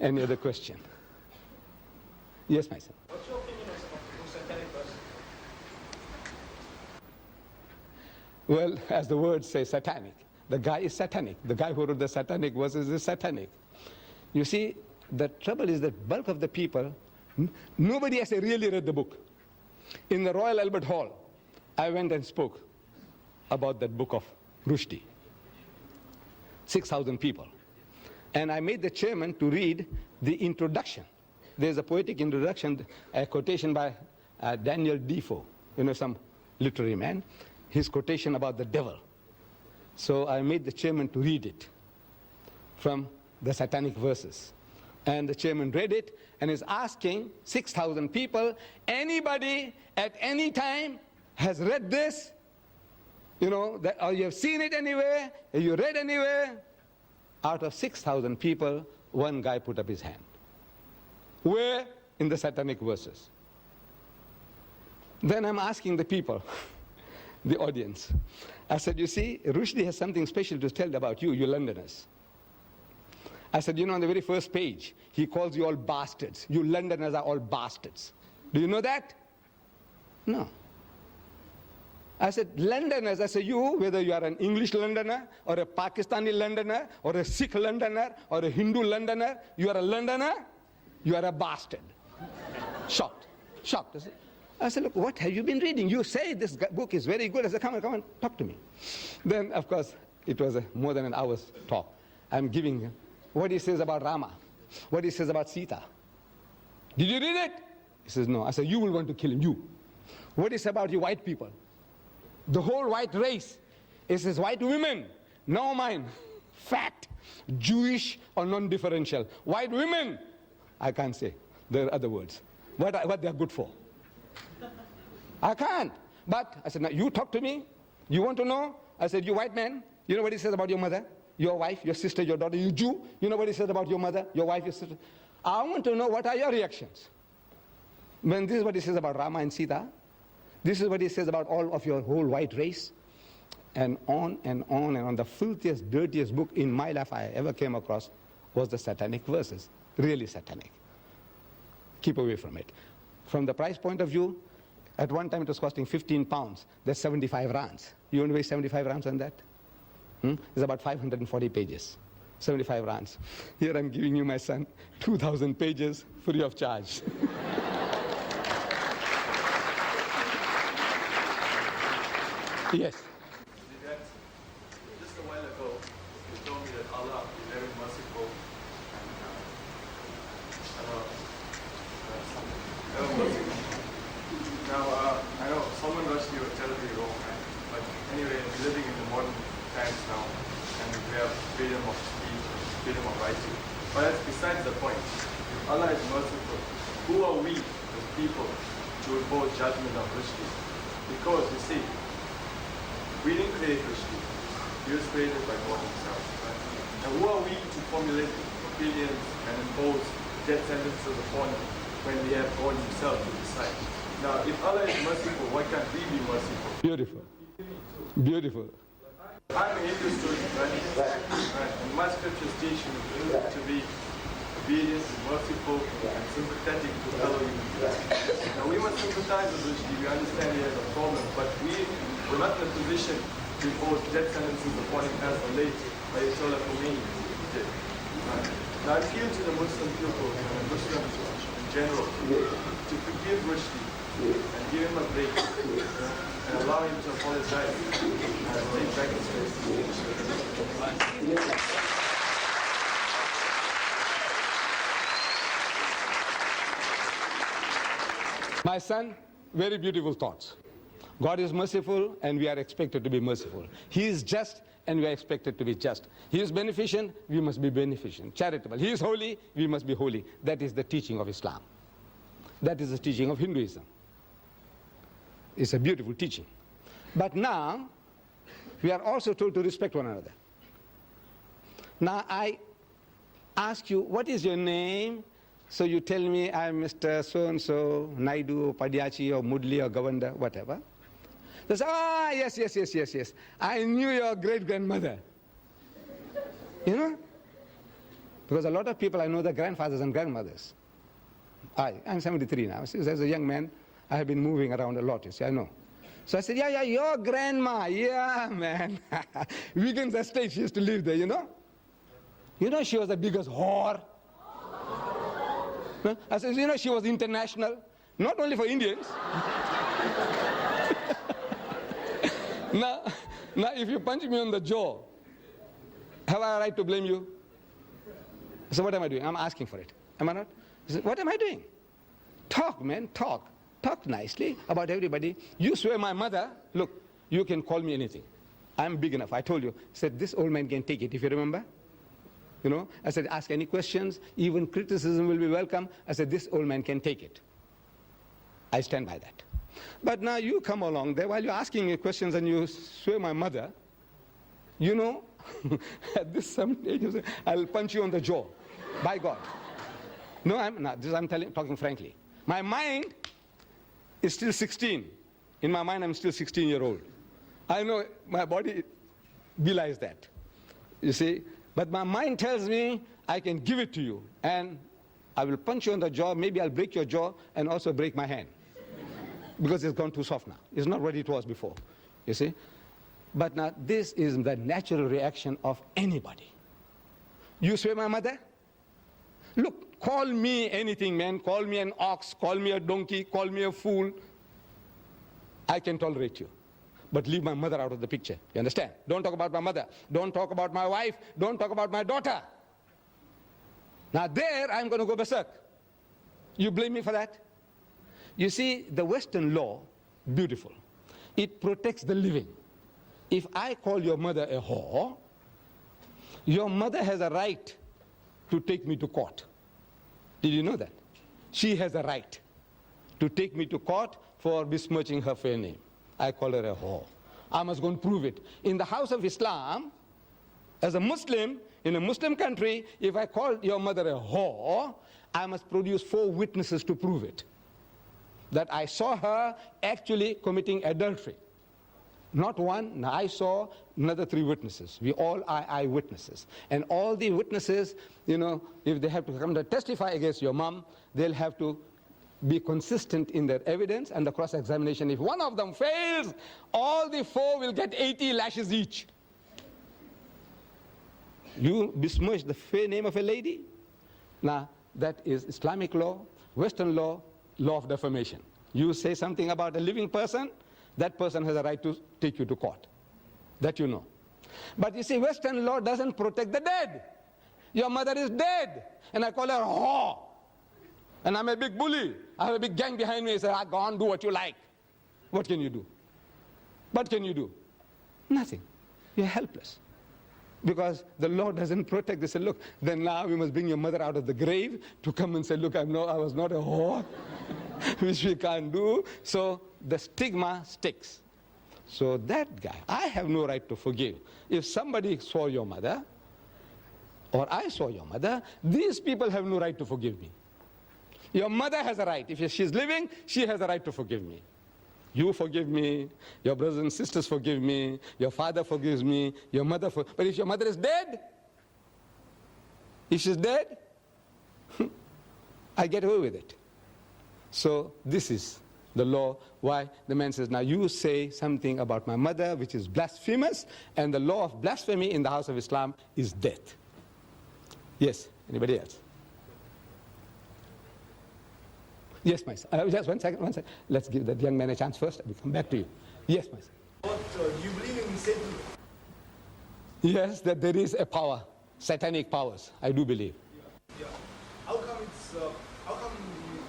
Any other question? Yes, my son. What's your opinion of satanic verses? Well, as the word says, satanic. The guy is satanic. The guy who wrote the satanic verses is satanic. You see, the trouble is that bulk of the people, nobody has really read the book. In the Royal Albert Hall, I went and spoke about that book of Rushdie. 6,000 people. And I made the chairman to read the introduction. There's a poetic introduction, a quotation by Daniel Defoe, some literary man, his quotation about the devil. So I made the chairman to read it from the satanic verses. And the chairman read it and is asking 6,000 people, anybody at any time has read this? Or you have seen it anywhere? Have you read anywhere? Out of 6,000 people, one guy put up his hand. Where? In the satanic verses. Then I'm asking the people, the audience. I said, you see, Rushdie has something special to tell about you Londoners. I said, on the very first page, he calls you all bastards. You Londoners are all bastards. Do you know that? No. I said, Londoners, I said, you, whether you are an English Londoner, or a Pakistani Londoner, or a Sikh Londoner, or a Hindu Londoner, you are a Londoner, you are a bastard. Shocked. I said, look, what have you been reading? You say this book is very good. I said, come on, talk to me. Then, of course, it was more than an hour's talk. I'm giving him what he says about Rama, what he says about Sita. Did you read it? He says, no. I said, you will want to kill him, you. What he says about you white people? The whole white race. He says, white women, no mine, fat, Jewish or non-differential. White women, I can't say. There are other words. What they are good for. I can't. But I said, now you talk to me. You want to know? I said, you white man, you know what he says about your mother, your wife, your sister, your daughter, you Jew? You know what he says about your mother, your wife, your sister? I want to know what are your reactions. When this is what he says about Rama and Sita, this is what he says about all of your whole white race, and on and on and on. The filthiest, dirtiest book in my life I ever came across was the satanic verses. Really satanic. Keep away from it. From the price point of view, at one time it was costing 15 pounds. That's 75 rands. You want to waste 75 rands on that? It's about 540 pages. 75 rands. Here I'm giving you, my son, 2,000 pages free of charge. Yes. Just a while ago, you told me that Allah is very merciful and merciful. Now, I know someone rushed you or terribly wrong, but anyway, we're living in the modern times now, and we have freedom of speech, freedom of writing. But that's besides the point. If Allah is merciful, who are we as people to impose judgment on Rushdie? Because, you see, we didn't create Rushdie. He was created by God himself. Right? And who are we to formulate opinions and impose death sentences upon him when we have God himself to decide? Now, if Allah is merciful, why can't we be merciful? Beautiful. Beautiful. I'm a Hindu student, right? And my scriptures teach me to be obedient, merciful, and sympathetic to fellow human beings. Now, we must sympathize with Rushdie. We understand he has a problem, but we're not in a position to impose death sentences upon him as the late Ayatollah Khomeini did. Now, I appeal to the Muslim people and Muslims in general to forgive Rushdie and give him a break and allow him to apologize and take back his faith. My son, very beautiful thoughts. God is merciful and we are expected to be merciful. He is just and we are expected to be just. He is beneficent, we must be beneficent. Charitable. He is holy, we must be holy. That is the teaching of Islam. That is the teaching of Hinduism. It's a beautiful teaching. But now, we are also told to respect one another. Now, I ask you, what is your name? So you tell me I'm Mr. So-and-so, Naidu, Padiachi, or Mudli, or Govanda, whatever. They say, yes. I knew your great-grandmother. You know? Because a lot of people, I know their grandfathers and grandmothers. I'm 73 now. So as a young man, I have been moving around a lot, you see, I know. So I said, yeah, your grandma, yeah, man. Wigan's estate, she used to live there, you know? You know, she was the biggest whore. Huh? I said, you know, she was international, not only for Indians. Now, if you punch me on the jaw, have I a right to blame you? So what am I doing? I'm asking for it. Am I not? I said, what am I doing? Talk, man, talk. Talk nicely about everybody. You swear my mother, look, you can call me anything. I'm big enough. I told you. I said, this old man can take it, if you remember. You know, I said, ask any questions, even criticism will be welcome. I said, this old man can take it. I stand by that. But now you come along there while you're asking me questions and you swear my mother, you know, at this some age, I'll punch you on the jaw. By God. No, I'm talking frankly. My mind is still 16. In my mind, I'm still 16-year-old. I know my body belies that. You see? But my mind tells me I can give it to you. And I will punch you on the jaw. Maybe I'll break your jaw and also break my hand. Because it's gone too soft now. It's not what it was before. You see? But now this is the natural reaction of anybody. You swear my mother? Look, call me anything, man. Call me an ox, call me a donkey, call me a fool. I can tolerate you. But leave my mother out of the picture. You understand? Don't talk about my mother. Don't talk about my wife. Don't talk about my daughter. Now there, I'm going to go berserk. You blame me for that? You see, the Western law, beautiful. It protects the living. If I call your mother a whore, your mother has a right to take me to court. Did you know that? She has a right to take me to court for besmirching her fair name. I call her a whore. I must go and prove it. In the house of Islam, as a Muslim, in a Muslim country, if I call your mother a whore, I must produce 4 witnesses to prove it. That I saw her actually committing adultery. Not one, no, I saw another 3 witnesses. We all are eyewitnesses. And all the witnesses, you know, if they have to come to testify against your mom, they'll have to be consistent in their evidence and the cross-examination. If one of them fails, all the 4 will get 80 lashes each. You besmirch the fair name of a lady? Now, that is Islamic law, Western law, law of defamation. You say something about a living person, that person has a right to take you to court. That you know. But you see, Western law doesn't protect the dead. Your mother is dead, and I call her a whore. And I'm a big bully. I have a big gang behind me. I say, go on, do what you like. What can you do? What can you do? Nothing. You're helpless. Because the law doesn't protect. They say, look, then now we must bring your mother out of the grave to come and say, look, I was not a whore, which we can't do. So the stigma sticks. So that guy, I have no right to forgive. If somebody saw your mother, or I saw your mother, these people have no right to forgive me. Your mother has a right. If she's living, she has a right to forgive me. You forgive me, your brothers and sisters forgive me, your father forgives me, your mother but if your mother is dead, if she's dead, I get away with it. So this is the law, why the man says, now you say something about my mother which is blasphemous, and the law of blasphemy in the house of Islam is death. Yes, anybody else? Yes, my son. Just one second. Let's give that young man a chance first. We'll come back to you. Yes, my son. Do you believe in Satan? Yes, that there is a power, satanic powers. I do believe. Yeah. How come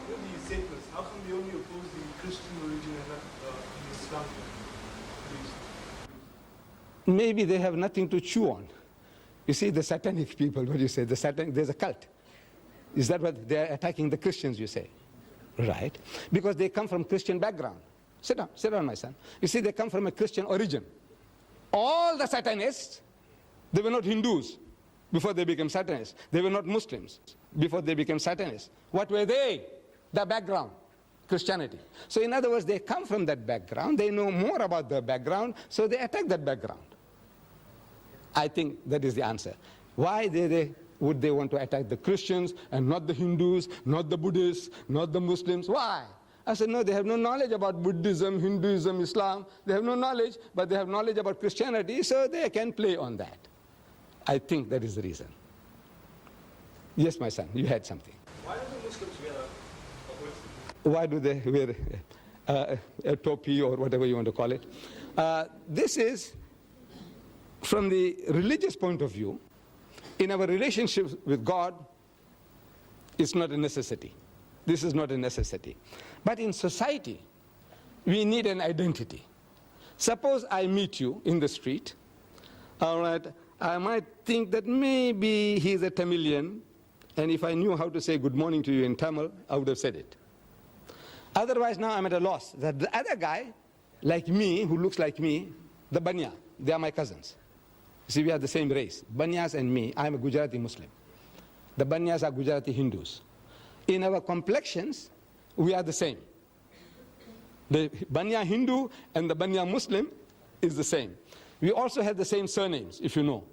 only Satanists? How come they only oppose the Christian religion and not the Islamic religion? Maybe they have nothing to chew on. You see, the satanic people, what do you say? There's a cult. Is that what they're attacking the Christians, you say? Right. Because they come from Christian background. Sit down, my son. You see, they come from a Christian origin. All the Satanists, they were not Hindus. before they became Satanists. They were not Muslims before they became Satanists. What were they? The background, Christianity. So in other words, they come from that background. They know more about their background, so they attack that background. I think that is the answer. Why would they want to attack the Christians and not the Hindus, not the Buddhists, not the Muslims? Why? I said, no, they have no knowledge about Buddhism, Hinduism, Islam. They have no knowledge, but they have knowledge about Christianity, so they can play on that. I think that is the reason. Yes, my son, you had something. Why do the Muslims wear a hood? Why do they wear a topi or whatever you want to call it? This is, from the religious point of view, in our relationships with God, it's not a necessity. This is not a necessity. But in society, we need an identity. Suppose I meet you in the street, all right, I might think that maybe he's a Tamilian, and if I knew how to say good morning to you in Tamil, I would have said it. Otherwise, now I'm at a loss. That the other guy, like me, who looks like me, the Banya, they are my cousins. See, we are the same race. Banyas and me, I'm a Gujarati Muslim. The Banyas are Gujarati Hindus. In our complexions, we are the same. The Banya Hindu and the Banya Muslim is the same. We also have the same surnames, if you know.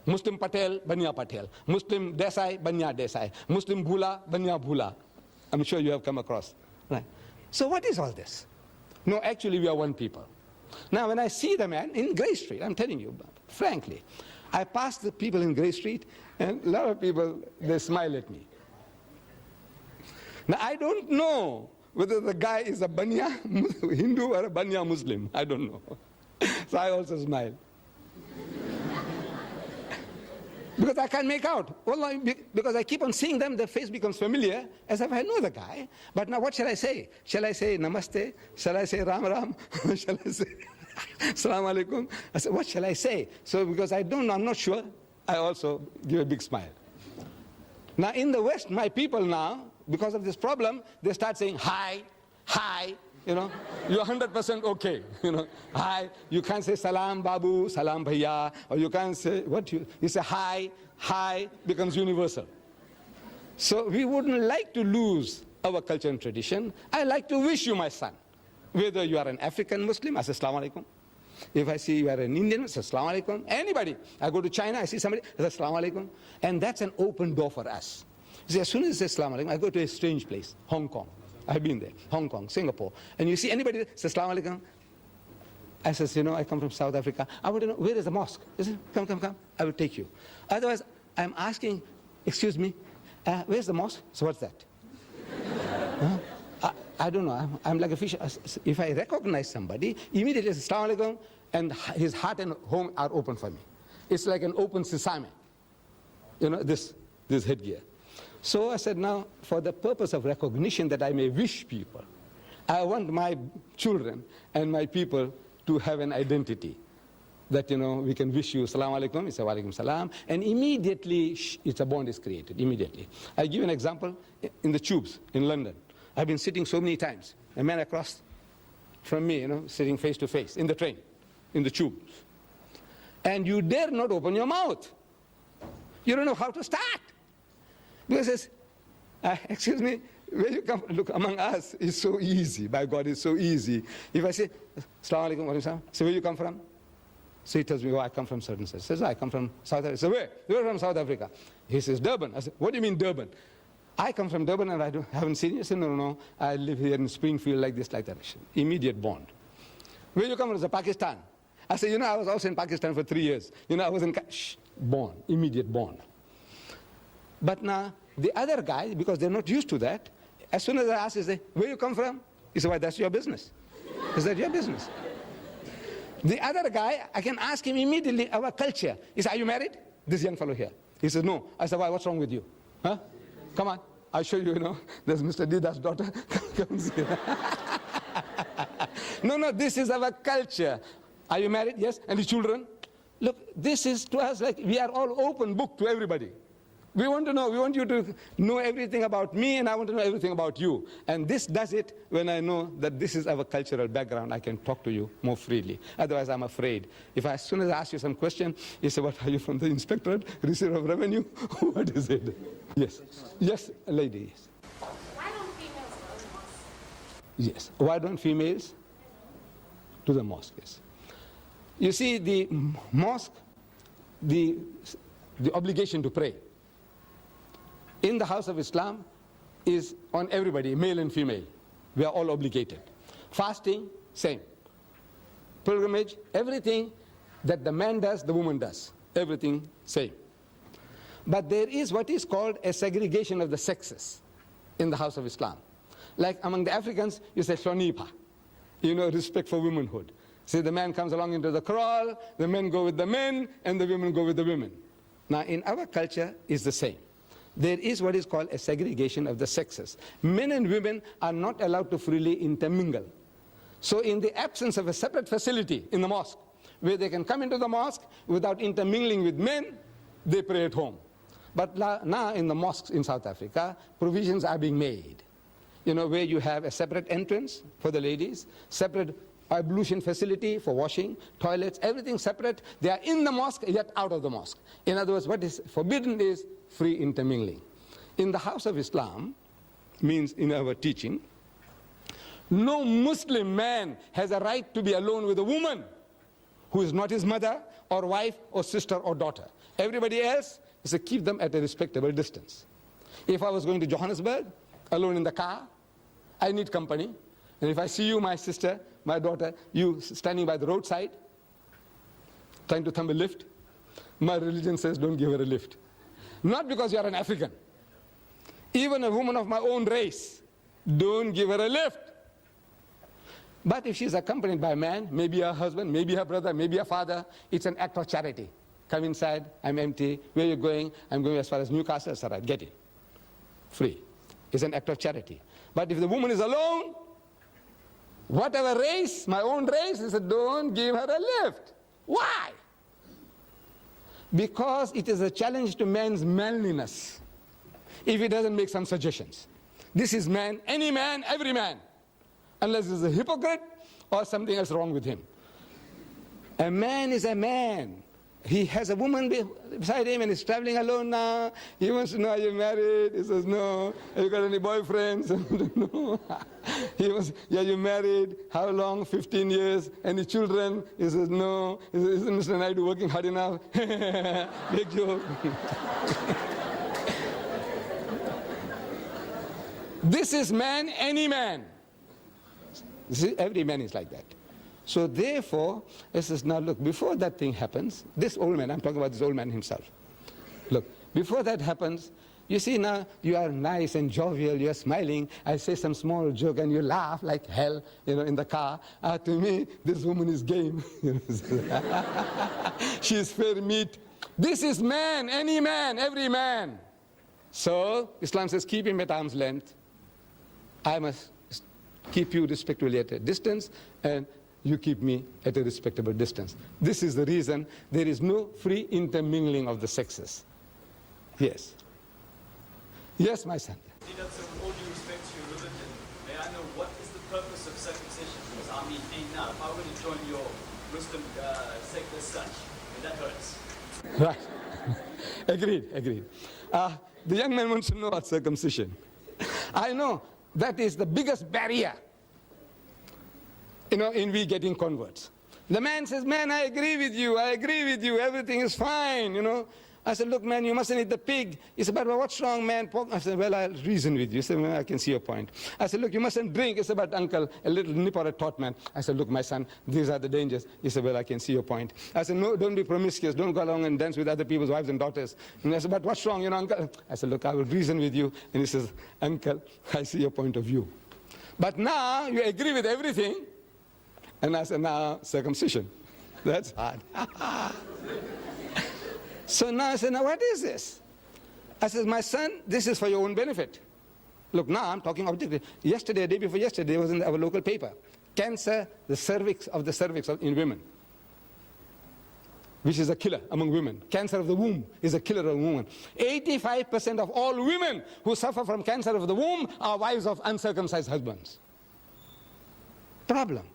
Muslim Patel, Banya Patel. Muslim Desai, Banya Desai. Muslim Bhula, Banya Bhula. I'm sure you have come across. Right. So what is all this? No, actually we are one people. Now when I see the man in Grey Street, I'm telling you, frankly, I pass the people in Grey Street and a lot of people, they smile at me. Now I don't know whether the guy is a Banya Hindu or a Banya Muslim. I don't know. So I also smile. Because I can't make out. Well, because I keep on seeing them, their face becomes familiar, as if I know the guy. But now what shall I say? Shall I say Namaste? Shall I say Ram Ram? Shall I say Assalamu Alaikum? I said, what shall I say? So because I'm not sure, I also give a big smile. Now in the West, my people now, because of this problem, they start saying hi, hi, you know, you're 100% okay, you know, hi, you can't say salam babu, salam bhaiya, or you can't say, you say hi, hi becomes universal. So we wouldn't like to lose our culture and tradition. I like to wish you, my son, whether you are an African Muslim, I say Assalamu Alaikum. If I see you are an Indian, I say Assalamu Alaikum. Anybody, I go to China, I see somebody, I say Assalamu Alaikum. And that's an open door for us. See, as soon as I say Assalamu Alaikum, I go to a strange place, Hong Kong. I've been there, Hong Kong, Singapore. And you see anybody say Assalamu Alaikum, I says, you know, I come from South Africa. I want to know, where is the mosque? He says, come, come, come, I will take you. Otherwise, I'm asking, excuse me, where's the mosque? So what's that? I don't know, I'm like a fish. If I recognize somebody, immediately I say Assalamu Alaikum, and his heart and home are open for me. It's like an open sesame, you know, this headgear. So I said, now, for the purpose of recognition that I may wish people, I want my children and my people to have an identity. That, you know, we can wish you Assalamu Alaikum, it's a Wa Alaikum Salam, and immediately it's a bond is created, immediately. I give an example in the tubes in London. I've been sitting so many times, a man across from me, you know, sitting face to face in the train, in the tubes. And you dare not open your mouth. You don't know how to start. Because he says, excuse me, where you come from? Look, among us, it's so easy. By God, it's so easy. If I say, Assalamu Alaikum, wa alaikum salam, so where you come from? So he tells me, oh, I come from certain state. He says, I come from South Africa. So where? You're from South Africa. He says, Durban. I said, what do you mean Durban? I come from Durban and I haven't seen you. I said, no, no, no. I live here in Springfield like this, like that. Immediate bond. Where you come from? I said, Pakistan. I said, you know, I was also in Pakistan for 3 years. You know, I was in, bond, immediate bond. But now, the other guy, because they're not used to that, as soon as I ask, they say, where you come from? He said, well, that's your business. Is that your business? The other guy, I can ask him immediately, our culture. He said, are you married? This young fellow here. He says, no. I said, why, what's wrong with you? Huh? Come on, I'll show you, you know, there's Mr. Dida's daughter. Come see. No, this is our culture. Are you married? Yes. And the children? Look, this is to us like we are all open book to everybody. We want to know. We want you to know everything about me, and I want to know everything about you. And this does it when I know that this is our cultural background. I can talk to you more freely. Otherwise, I'm afraid. If as soon as I ask you some question, you say, what are you from the inspectorate, receiver of revenue? What is it? Yes. Yes, lady. Yes. Why don't females go to the mosque? Yes. Why don't females to the mosque? Yes. You see, the mosque, the obligation to pray in the house of Islam is on everybody, male and female. We are all obligated. Fasting, same. Pilgrimage, everything that the man does, the woman does. Everything, same. But there is what is called a segregation of the sexes in the house of Islam. Like among the Africans, you say shonipa, respect for womanhood. Say the man comes along into the kraal, the men go with the men, and the women go with the women. Now in our culture, it's the same. There is what is called a segregation of the sexes. Men and women are not allowed to freely intermingle. So in the absence of a separate facility in the mosque, where they can come into the mosque without intermingling with men, they pray at home. But now in the mosques in South Africa, provisions are being made. Where you have a separate entrance for the ladies, separate ablution facility for washing, toilets, everything separate. They are in the mosque, yet out of the mosque. In other words, what is forbidden is free intermingling. In the house of Islam, means in our teaching, no Muslim man has a right to be alone with a woman who is not his mother or wife or sister or daughter. Everybody else is to keep them at a respectable distance. If I was going to Johannesburg, alone in the car, I need company. And if I see you, my sister, my daughter, you standing by the roadside, trying to thumb a lift, my religion says don't give her a lift. Not because you are an African. Even a woman of my own race, don't give her a lift. But if she's accompanied by a man, maybe her husband, maybe her brother, maybe her father, it's an act of charity. Come inside, I'm empty. Where are you going? I'm going as far as Newcastle. That's all right, get it. Free. It's an act of charity. But if the woman is alone, whatever race, my own race, he said, don't give her a lift. Why? Because it is a challenge to man's manliness if he doesn't make some suggestions. This is man, any man, every man, unless he's a hypocrite or something else wrong with him. A man is a man. He has a woman beside him and he's traveling alone now. He wants to know, are you married? He says, no. Have you got any boyfriends? No. He wants, yeah, you married? How long? 15 years. Any children? He says, no. He says, isn't Mr. Naidu working hard enough? Big joke. This is man, any man. See, every man is like that. So therefore, it says, now look, before that thing happens, this old man, I'm talking about this old man himself. Look, before that happens, you see now, you are nice and jovial, you're smiling, I say some small joke and you laugh like hell, in the car. To me, this woman is game. She is fair meat. This is man, any man, every man. So, Islam says, keep him at arm's length. I must keep you respectfully at a distance, and you keep me at a respectable distance. This is the reason there is no free intermingling of the sexes. Yes. Yes, my son. With all due respect to your religion, may I know what is the purpose of circumcision? Because I mean, now, if I were to join your Muslim sect as such, that hurts. Right. Agreed. The young man wants to know about circumcision. I know that is the biggest barrier in we getting converts. The man says, man, I agree with you, everything is fine, I said, look, man, you mustn't eat the pig. He said, but what's wrong, man? Pork? I said, well, I'll reason with you. He said, well, I can see your point. I said, look, you mustn't drink. He said, but uncle, a little nip or a tot, man. I said, look, my son, these are the dangers. He said, well, I can see your point. I said, no, don't be promiscuous. Don't go along and dance with other people's wives and daughters. And I said, but what's wrong, uncle? I said, look, I will reason with you. And he says, uncle, I see your point of view. But now you agree with everything. And I said, now, circumcision. That's hard. So now I said, now what is this? I said, my son, this is for your own benefit. Look, now I'm talking objectively. Yesterday, day before yesterday, it was in our local paper. Cancer, the cervix in women. which is a killer among women. Cancer of the womb is a killer of women. 85% of all women who suffer from cancer of the womb are wives of uncircumcised husbands. Problem.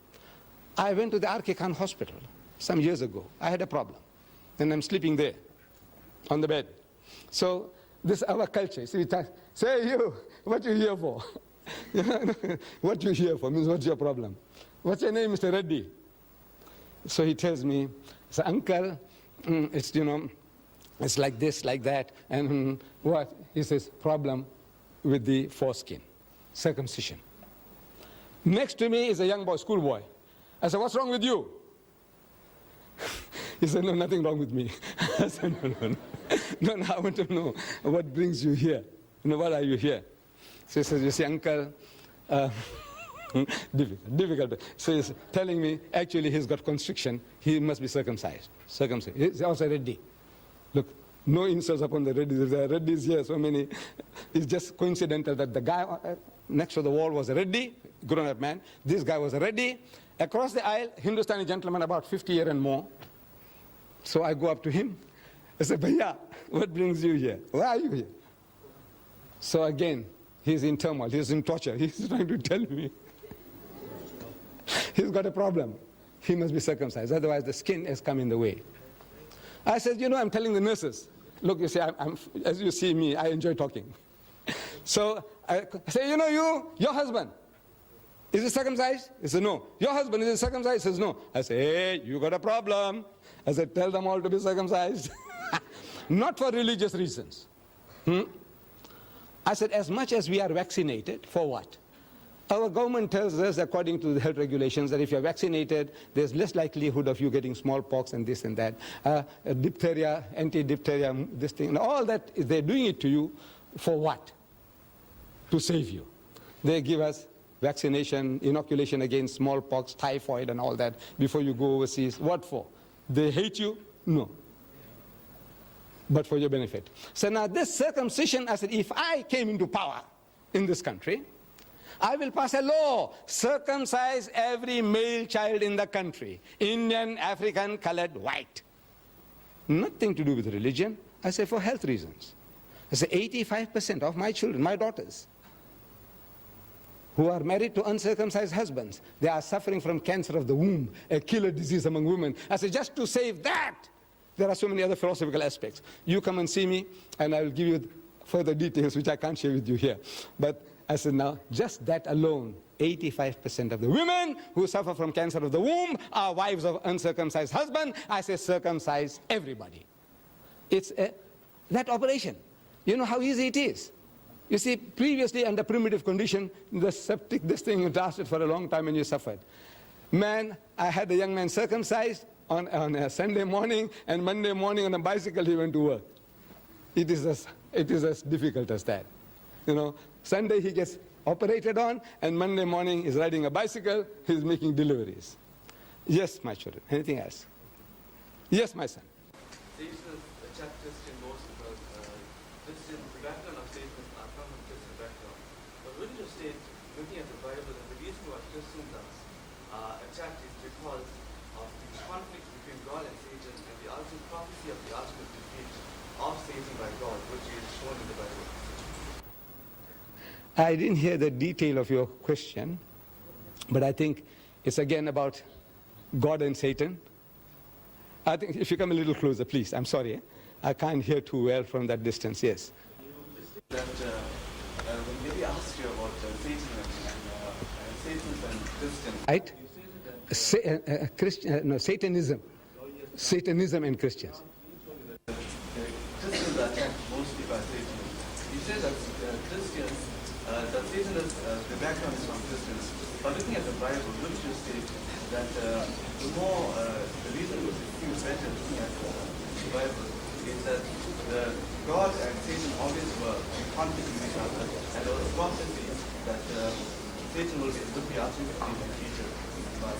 I went to the R.K. Khan hospital some years ago. I had a problem. And I'm sleeping there on the bed. So this our culture. See, say you, what you here for? What you here for means what's your problem? What's your name, Mr. Reddy? So he tells me, so uncle, it's, it's like this, like that. And what? He says, problem with the foreskin, circumcision. Next to me is a young boy, schoolboy. I said, what's wrong with you? He said, no, nothing wrong with me. I said, no, I want to know what brings you here. What are you here? So he says, you see, uncle, difficult. So he's telling me, actually, he's got constriction. He must be circumcised. He's also Reddy. Look, no insults upon the Reddys. There are Reddys here, so many. It's just coincidental that the guy next to the wall was a Reddy, grown-up man. This guy was a Reddy. Across the aisle, Hindustani gentleman, about 50 years and more. So I go up to him. I say, Bhaiya, what brings you here? Why are you here? So again, he's in turmoil. He's in torture. He's trying to tell me. He's got a problem. He must be circumcised. Otherwise, the skin has come in the way. I said, I'm telling the nurses. Look, you see, as you see me, I enjoy talking. So I say, your husband, is he circumcised? He said, no. Your husband, is he circumcised? He says, no. I say, hey, you got a problem. I said, tell them all to be circumcised. Not for religious reasons. I said, as much as we are vaccinated, for what? Our government tells us, according to the health regulations, that if you're vaccinated, there's less likelihood of you getting smallpox and this and that. Diphtheria, anti-diphtheria, this thing, and all that, they're doing it to you for what? To save you. They give us vaccination, inoculation against smallpox, typhoid, and all that before you go overseas. What for? They hate you? No. But for your benefit. So now this circumcision, I said, if I came into power in this country, I will pass a law, circumcise every male child in the country, Indian, African, colored, white. Nothing to do with religion. I say for health reasons. I say 85% of my children, my daughters, who are married to uncircumcised husbands, they are suffering from cancer of the womb, a killer disease among women. I say just to save that, there are so many other philosophical aspects. You come and see me, and I will give you further details, which I can't share with you here. But I said, now, just that alone, 85% of the women who suffer from cancer of the womb are wives of uncircumcised husbands. I say, circumcise everybody. It's that operation. You know how easy it is. You see, previously under primitive condition, the septic, this thing lasted for a long time and you suffered. Man, I had a young man circumcised on a Sunday morning, and Monday morning on a bicycle he went to work. It is as difficult as that. Sunday he gets operated on, and Monday morning he's riding a bicycle, he's making deliveries. Yes, my children. Anything else? Yes, my son. This is a chapter in most about Christian, the background of Satan. I come from a Christian background. But wouldn't you state, looking at the Bible, that the reason why Christians are attacked is because of the conflict between God and Satan and the ultimate prophecy of the ultimate defeat of Satan by God, which is shown in the Bible? I didn't hear the detail of your question, but I think it's again about God and Satan. I think if you come a little closer, please. I'm sorry. I can't hear too well from that distance. Yes. That when maybe asked you about Satan and Satan's and Christians. Right? Satanism. Satanism and Christians. Christians are attacked mostly by Satan. You say that Christians, that Satan is, the background is from Christians. But looking at the Bible, wouldn't you state that the reason it seems better looking at the Bible is that God and Satan always were in conflict with each other, and there was prophecy that Satan would be ultimately defeated by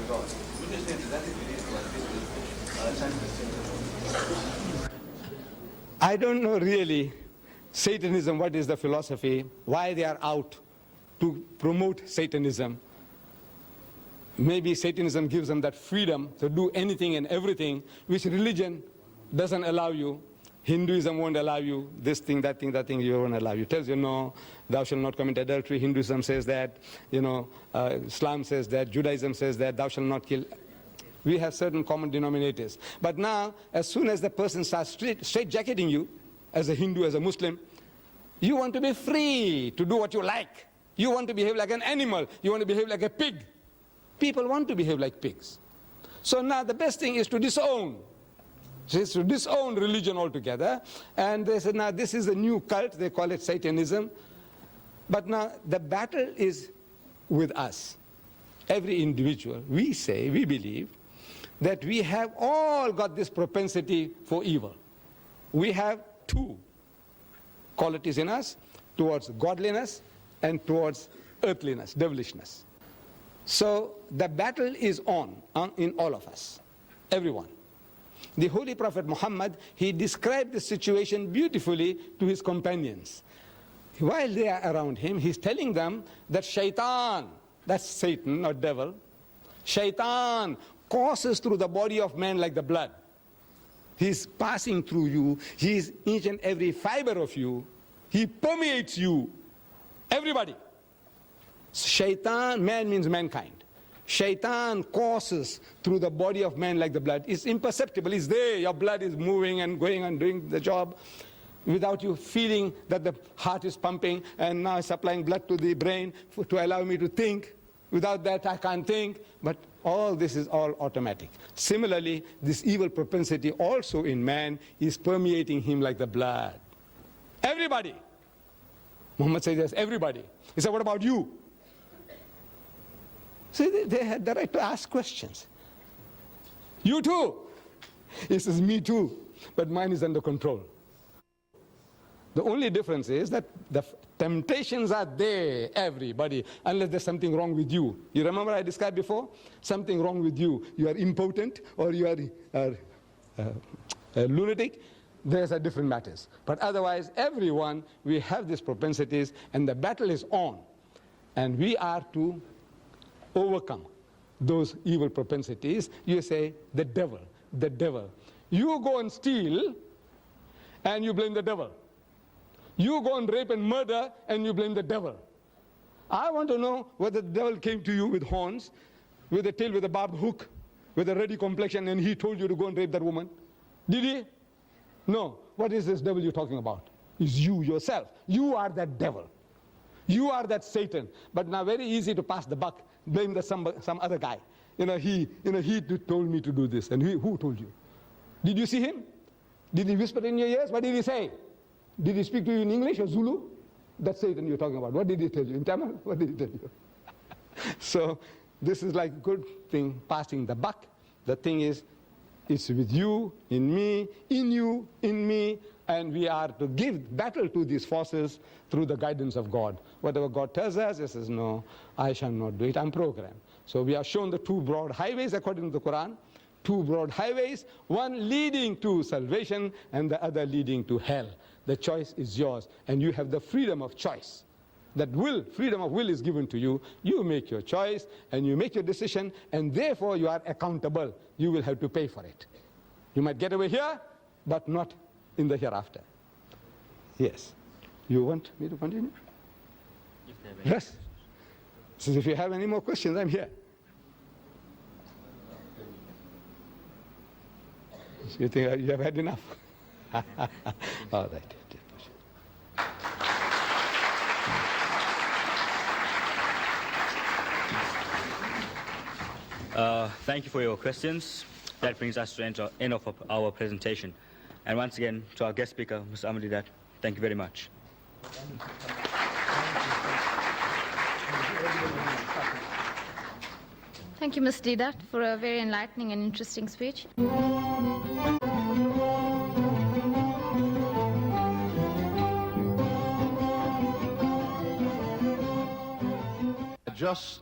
God. Wouldn't you say that is the reason why Satan is attacked Christians? I don't know really Satanism, what is the philosophy, why they are out to promote Satanism. maybe Satanism gives them that freedom to do anything and everything, which religion doesn't allow you. Hinduism won't allow you this thing, that thing, you won't allow you. Tells you no, thou shalt not commit adultery. Hinduism says that, Islam says that, Judaism says that, thou shalt not kill. We have certain common denominators. But now, as soon as the person starts straight-jacketing you, as a Hindu, as a Muslim, you want to be free to do what you like. You want to behave like an animal. You want to behave like a pig. People want to behave like pigs. So now the best thing is to disown. Is to disown religion altogether. And they said, now this is a new cult. They call it Satanism. But now the battle is with us. Every individual. We say, we believe, that we have all got this propensity for evil. We have two qualities in us, towards godliness and towards earthliness, devilishness. So the battle is on in all of us, everyone. The Holy Prophet Muhammad, he described the situation beautifully to his companions. While they are around him, he's telling them that shaitan, that's Satan or devil, shaitan courses through the body of man like the blood. He's passing through you. He's each and every fiber of you. He permeates you. Everybody. Shaitan, man means mankind. Shaitan courses through the body of man like the blood. It's imperceptible. It's there. Your blood is moving and going and doing the job without you feeling that the heart is pumping and now supplying blood to the brain to allow me to think. Without that, I can't think. But all this is all automatic. Similarly, this evil propensity also in man is permeating him like the blood. Everybody. Muhammad says yes, everybody. He said, what about you? See, they had the right to ask questions. You too. He says, me too. But mine is under control. The only difference is that the temptations are there, everybody, unless there's something wrong with you. You remember I described before? Something wrong with you. You are impotent or you are a lunatic. There's a different matters. But otherwise, everyone, we have these propensities and the battle is on. And we are to overcome those evil propensities. You say, the devil, the devil. You go and steal and you blame the devil. You go and rape and murder and you blame the devil. I want to know whether the devil came to you with horns, with a tail, with a barbed hook, with a ruddy complexion, and he told you to go and rape that woman. Did he? No. What is this devil you're talking about? It's you yourself. You are that devil. You are that Satan. But now very easy to pass the buck, blame some other guy. He told me to do this. And who told you? Did you see him? Did he whisper in your ears? What did he say? Did he speak to you in English or Zulu? That's Satan you're talking about. What did he tell you? In Tamil? What did he tell you? So this is like a good thing, passing the buck. The thing is, it's with you, in me, in you, in me, and we are to give battle to these forces through the guidance of God. Whatever God tells us, he says, no, I shall not do it, I'm programmed. So we are shown the two broad highways according to the Quran. Two broad highways, one leading to salvation and the other leading to hell. The choice is yours, and you have the freedom of choice. That freedom of will is given to you. You make your choice, and you make your decision, and therefore you are accountable. You will have to pay for it. You might get away here, but not in the hereafter. Yes. You want me to continue? Yes. So if you have any more questions, I'm here. You think you have had enough? All right. Thank you for your questions. That brings us to the end of our presentation. And once again, to our guest speaker, Mr. Ahmadidat, thank you very much. Thank you, Ms. Didat, for a very enlightening and interesting speech. Just